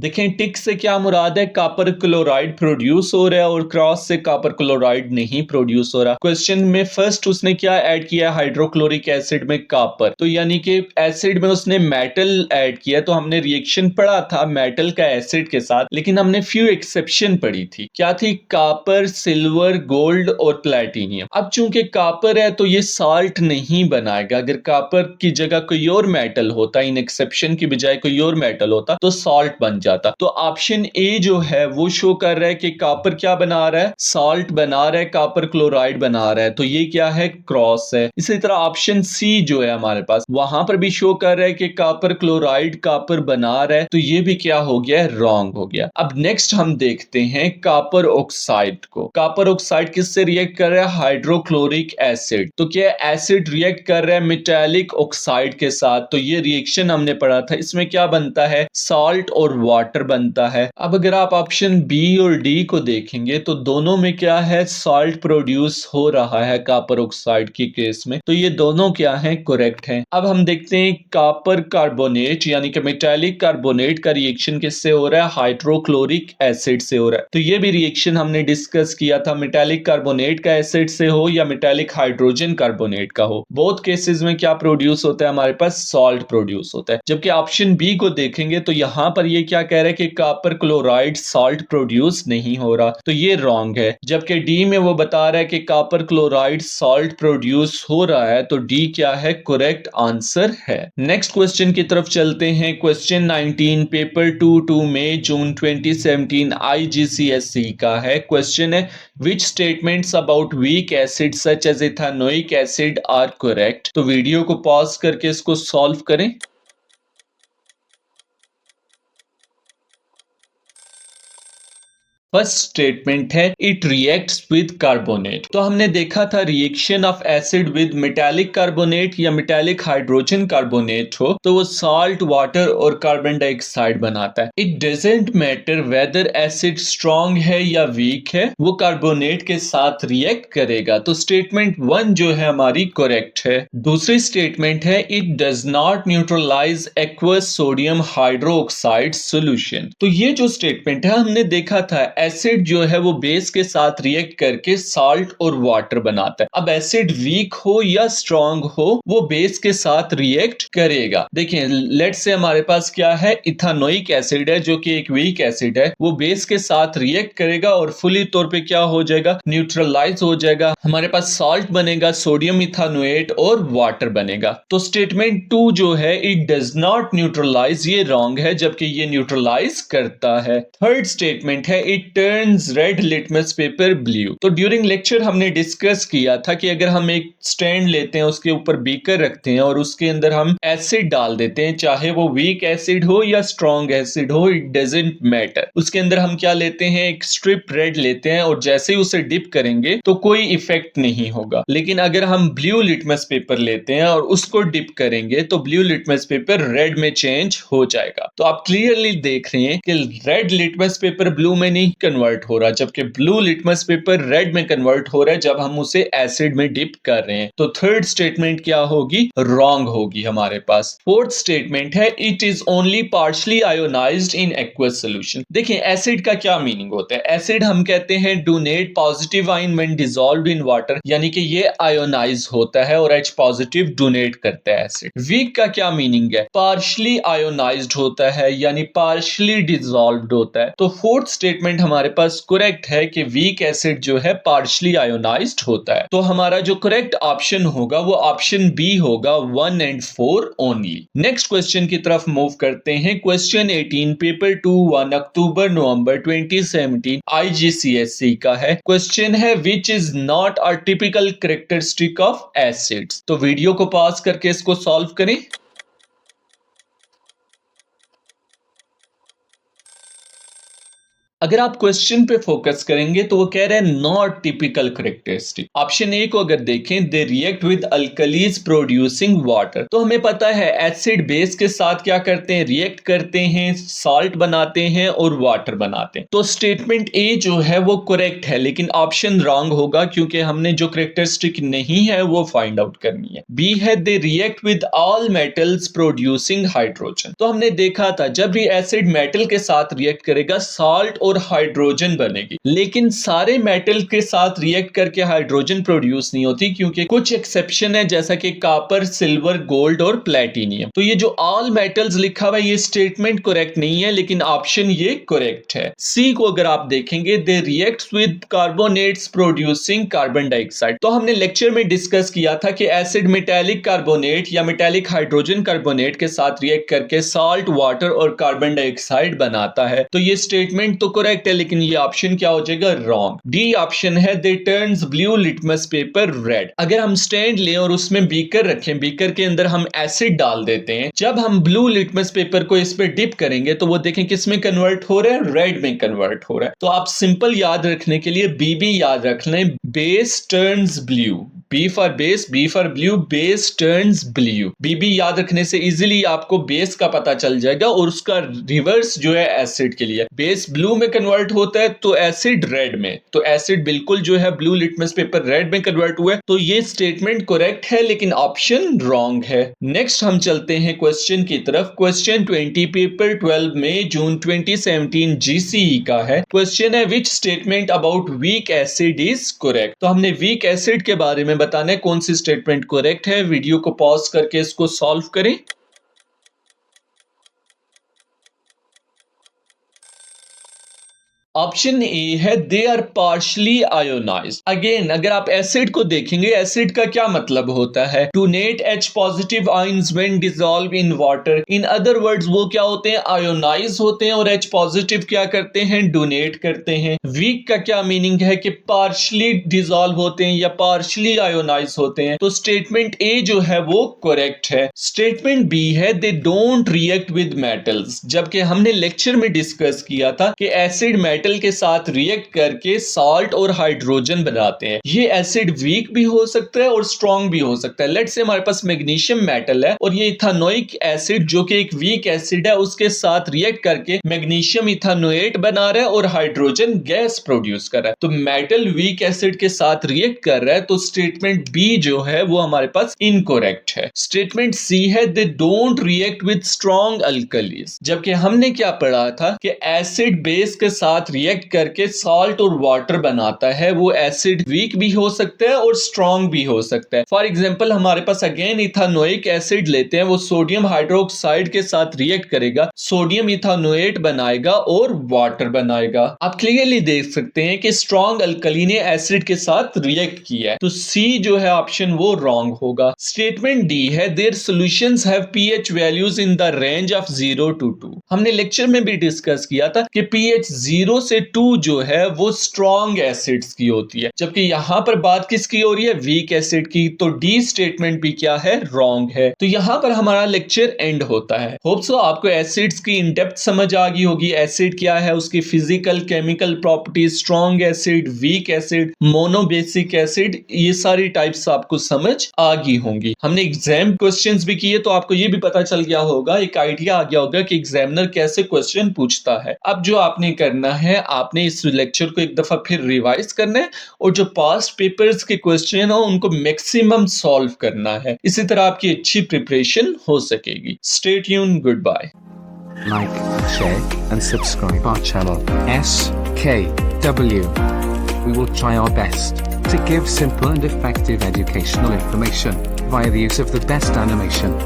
देखें टिक से क्या मुराद है, कॉपर क्लोराइड प्रोड्यूस हो रहा है और क्रॉस से कॉपर क्लोराइड नहीं प्रोड्यूस हो रहा। क्वेश्चन में फर्स्ट उसने क्या ऐड किया, हाइड्रोक्लोरिक एसिड में कॉपर, तो यानी कि एसिड में उसने मेटल ऐड किया। तो हमने रिएक्शन पढ़ा था मेटल का एसिड के साथ, लेकिन हमने फ्यू एक्सेप्शन पढ़ी थी। क्या थी, कॉपर, सिल्वर, गोल्ड और प्लैटिनियम। अब चूंकि कॉपर है तो ये साल्ट नहीं बनाएगा। अगर कॉपर की जगह कोई और मेटल होता, इन एक्सेप्शन की बजाय कोई और मेटल होता तो सॉल्ट बन जाता। तो ऑप्शन ए जो है वो शो कर रहा है कि कॉपर क्या बना रहा है, सॉल्ट बना रहा है, कॉपर क्लोराइड बना रहा है। तो ये क्या है, क्रॉस है। इसी तरह ऑप्शन सी जो है हमारे पास, वहां पर भी शो कर रहा है कि कॉपर क्लोराइड कॉपर बना रहा है। तो ये भी क्या हो गया, रॉन्ग हो गया। अब नेक्स्ट हम देखते हैं कॉपर ऑक्साइड को। कॉपर ऑक्साइड किससे रिएक्ट कर रहा है, हाइड्रोक्लोरिक एसिड। तो क्या एसिड रिएक्ट कर रहा है मेटालिक ऑक्साइड के साथ। तो ये रिएक्शन हमने पढ़ा था, इसमें क्या बनता है, सॉल्ट और वाटर बनता है। अब अगर आप ऑप्शन बी और डी को देखेंगे तो दोनों में क्या है, सॉल्ट प्रोड्यूस हो रहा है कॉपर ऑक्साइड की केस में। तो ये दोनों क्या है, करेक्ट है। अब हम देखते हैं कॉपर कार्बोनेट यानी कि मेटालिक कार्बोनेट का रिएक्शन किससे हो रहा है, हाइड्रोक्लोरिक एसिड से हो रहा है। तो ये भी रिएक्शन हमने डिस्कस किया था, मेटालिक कार्बोनेट का एसिड से हो या मेटालिक हाइड्रोजन कार्बोनेट का हो, बोथ केसेस में क्या प्रोड्यूस होता है, हमारे पास सॉल्ट प्रोड्यूस होता है। जबकि ऑप्शन बी को देखेंगे तो यहां पर ये क्या कह रहा है कि कॉपर क्लोराइड सॉल्ट प्रोड्यूस नहीं हो रहा। तो ये रॉन्ग है। जबकि डी में वो बता रहा है कि कॉपर क्लोराइड सॉल्ट प्रोड्यूस हो रहा है। तो डी क्या है, करेक्ट आंसर है। नेक्स्ट क्वेश्चन की तरफ चलते हैं। Question 19 paper 2 May June 2017 IGCSE का है। क्वेश्चन है which statements about weak acid such as ethanoic acid are correct. तो वीडियो को पॉज करके इसको सॉल्व करें। फर्स्ट स्टेटमेंट है इट रिएक्ट्स विद कार्बोनेट। तो हमने देखा था reaction of acid with metallic carbonate या मेटालिक हाइड्रोजन कार्बोनेट हो तो वो सॉल्ट, वाटर और कार्बन डाइऑक्साइड बनाता है। It doesn't matter whether acid strong है या वीक है, वो कार्बोनेट के साथ रिएक्ट करेगा। तो स्टेटमेंट 1 जो है हमारी करेक्ट है। दूसरी स्टेटमेंट है it does not neutralize aqueous sodium hydroxide solution. तो ये जो स्टेटमेंट है हमने देखा था एसिड जो है वो बेस के साथ रिएक्ट करके सॉल्ट और वाटर बनाता है। अब एसिड वीक हो या स्ट्रॉन्ग हो वो बेस के साथ रिएक्ट करेगा। देखिए लेट से हमारे पास क्या है, इथेनोइक एसिड है जो कि एक वीक एसिड है, वो बेस के साथ रिएक्ट करेगा और फुली तौर पे क्या हो जाएगा, न्यूट्रलाइज हो जाएगा। हमारे पास सॉल्ट बनेगा, सोडियम इथेनोएट और वाटर बनेगा। तो स्टेटमेंट 2 जो है इट डज नॉट न्यूट्रलाइज, ये रॉन्ग है, जबकि ये न्यूट्रलाइज करता है। थर्ड स्टेटमेंट है it turns red litmus paper blue. तो ड्यूरिंग लेक्चर हमने डिस्कस किया था कि अगर हम एक स्टैंड लेते हैं, उसके ऊपर बीकर रखते हैं और उसके अंदर हम एसिड डाल देते हैं, चाहे वो वीक एसिड हो या स्ट्रॉन्ग एसिड हो, इट डजंट मैटर। उसके अंदर हम क्या लेते हैं, एक स्ट्रिप रेड लेते हैं और जैसे ही उसे डिप करेंगे तो कोई इफेक्ट नहीं होगा। लेकिन अगर हम ब्लू लिटमस पेपर लेते हैं और उसको डिप करेंगे तो ब्लू लिटमस पेपर रेड में चेंज हो जाएगा। तो आप क्लियरली देख रहे हैं कि रेड लिटमस पेपर ब्लू में नहीं कन्वर्ट हो रहा, जबकि ब्लू लिटमस पेपर रेड में कन्वर्ट हो रहा है जब हम उसे एसिड में डिप कर रहे हैं। तो थर्ड स्टेटमेंट क्या होगी, रॉन्ग होगी हमारे पास। फोर्थ स्टेटमेंट है it is only partially ionised in aqueous solution. देखिए एसिड का क्या मीनिंग होता है, एसिड हम कहते हैं donate positive ion when dissolved in water, यानी कि ये आयोनाइज होता है और H पॉजिटिव डोनेट करता है एसिड। वीक का क्या मीनिंग है, पार्शली आयोनाइज्ड होता है यानी पार्शली डिसॉल्व्ड होता है। तो फोर्थ स्टेटमेंट हमारे पास करेक्ट है कि वीक एसिड जो है पार्शली आयोनाइज्ड होता है। तो हमारा जो करेक्ट ऑप्शन होगा वो ऑप्शन बी होगा, 1 और 4 ओनली। नेक्स्ट क्वेश्चन की तरफ मूव करते हैं। क्वेश्चन 18 पेपर 2 1 अक्टूबर नवंबर 2017 IGCSE का है। क्वेश्चन है which is not a typical characteristic of acids. तो वीडियो को पॉज करके इसको सॉल्व करें। अगर आप क्वेश्चन पे फोकस करेंगे तो वो कह रहे हैं not typical characteristic. Option A को अगर देखें, they react with alkalis producing water, तो हमें पता है एसिड बेस के साथ क्या करते हैं, रिएक्ट करते हैं, साल्ट बनाते हैं और वाटर बनाते हैं। तो स्टेटमेंट ए जो है वो करेक्ट है, लेकिन ऑप्शन रॉन्ग होगा क्योंकि हमने जो कैरेक्टरिस्टिक नहीं है वो फाइंड आउट करनी है। बी है they react with all metals producing hydrogen, तो हमने देखा था जब भी एसिड मेटल के साथ रिएक्ट करेगा साल्ट और हाइड्रोजन बनेगी, लेकिन सारे मेटल के साथ रिएक्ट करके हाइड्रोजन प्रोड्यूस नहीं होती क्योंकि कुछ एक्सेप्शन है, जैसा कि कॉपर, सिल्वर, गोल्ड और प्लेटिनियम। तो ये जो ऑल मेटल्स लिखा हुआ है ये स्टेटमेंट करेक्ट नहीं है, लेकिन ऑप्शन ये करेक्ट है। सी को अगर आप देखेंगे, they reacts with carbonates producing carbon dioxide, तो हमने लेक्चर में डिस्कस किया था कि एसिड मेटालिक कार्बोनेट या मेटालिक हाइड्रोजन कार्बोनेट के साथ रिएक्ट करके साल्ट, वाटर और कार्बन डाइऑक्साइड बनाता है। तो ये स्टेटमेंट तो करेक्ट है, लेकिन ये ऑप्शन क्या हो जाएगा, रॉन्ग। डी ऑप्शन है they turns blue litmus paper red. अगर हम स्टैंड लें और उसमें बीकर रखें, बीकर के अंदर हम एसिड डाल देते हैं, जब हम ब्लू लिटमस पेपर को इस पे डिप करेंगे तो वो देखें किस में कन्वर्ट हो रहा है, रेड में कन्वर्ट हो रहा है। तो आप सिंपल याद रखने के लिए बीबी याद रख लें, base turns blue, B for base, B for blue, base turns blue. BB याद रखने से इजीली आपको बेस का पता चल जाएगा और उसका रिवर्स जो है एसिड के लिए, बेस ब्लू में कन्वर्ट होता है तो एसिड रेड में, तो एसिड बिल्कुल जो है ब्लू लिटमस पेपर रेड में कन्वर्ट हुआ है। तो ये स्टेटमेंट करेक्ट है, लेकिन ऑप्शन रॉन्ग है। नेक्स्ट हम चलते हैं क्वेश्चन की तरफ। क्वेश्चन 20 पेपर 12 में जून 2017 जीसीई का है। क्वेश्चन है which statement about weak acid is correct. तो हमने वीक एसिड के बारे में बताना है कौन सी स्टेटमेंट करेक्ट है। वीडियो को पॉज करके इसको सॉल्व करें। ऑप्शन ए है they are partially ionized. Again अगर आप एसिड को देखेंगे, एसिड का क्या मतलब होता है, to net H positive ions when dissolve in water. In other words वो क्या होते हैं, आयोनाइज होते हैं, और H पॉजिटिव क्या करते हैं, डोनेट करते हैं। वीक का क्या मीनिंग है कि पार्शली डिसॉल्व होते हैं या पार्शली आयोनाइज होते हैं। तो स्टेटमेंट ए जो है वो करेक्ट है। स्टेटमेंट बी है they don't react with metals, जबकि हमने लेक्चर में डिस्कस किया था कि एसिड मेटल के साथ रिएक्ट करके साल्ट और हाइड्रोजन बनाते हैं। ये एसिड वीक भी हो सकता है और स्ट्रॉन्ग भी हो सकता है। लेट्स से हमारे पास मैग्नीशियम मेटल है और ये इथानोइक एसिड जो कि एक वीक एसिड है उसके साथ रिएक्ट करके मैग्नीशियम इथानोएट बना रहा है और हाइड्रोजन गैस प्रोड्यूस कर रहा है। तो मेटल वीक एसिड के साथ रिएक्ट कर रहा है, तो स्टेटमेंट बी जो है वो हमारे पास इनकरेक्ट है। स्टेटमेंट सी है they don't react with strong alkalis, जबकि हमने क्या पढ़ा था कि एसिड बेस के साथ रिएक्ट करके साल्ट और वाटर बनाता है। वो एसिड वीक भी हो सकता है और स्ट्रॉन्ग भी हो सकता है। फॉर एग्जांपल हमारे पास अगेन इथानोइक एसिड लेते हैं, वो सोडियम हाइड्रोक्साइड के साथ रिएक्ट करेगा, सोडियम इथानोएट बनाएगा और वाटर बनाएगा। आप क्लियरली देख सकते हैं कि स्ट्रॉन्ग अल्कली ने एसिड के साथ रिएक्ट किया है। तो सी जो है ऑप्शन वो रॉन्ग होगा। स्टेटमेंट डी है their solutions have pH values in the range of 0 to 2। हमने लेक्चर में भी डिस्कस किया था कि पीएच 0 से 2 जो है वो स्ट्रॉन्ग एसिड्स की होती है, जबकि यहां पर बात किसकी हो रही है, वीक एसिड की। तो डी स्टेटमेंट भी क्या है, रॉन्ग है। तो यहां पर हमारा लेक्चर एंड होता है। होप सो आपको एसिड्स की इन डेप्थ समझ आ गई होगी। एसिड क्या है, उसकी physical chemical properties, strong acid, weak acid, monobasic acid, ये सारी टाइप्स आपको समझ आ गई होंगी। हमने एग्जाम क्वेश्चंस भी किए तो आपको ये भी पता चल गया होगा, एक आइडिया आ गया होगा कि एग्जामिनर कैसे क्वेश्चन पूछता है। अब जो आपने करना है, आपने इस लेक्चर को एक दफा फिर रिवाइज करना है और जो पास्ट पेपर्स के क्वेश्चन हो उनको मैक्सिमम सॉल्व करना है। इसी तरह आपकी अच्छी प्रिपरेशन हो सकेगी। Stay tune, good bye. Like, share, and subscribe our channel SKW. We will try our best to give simple and effective educational information via the use of the best animation.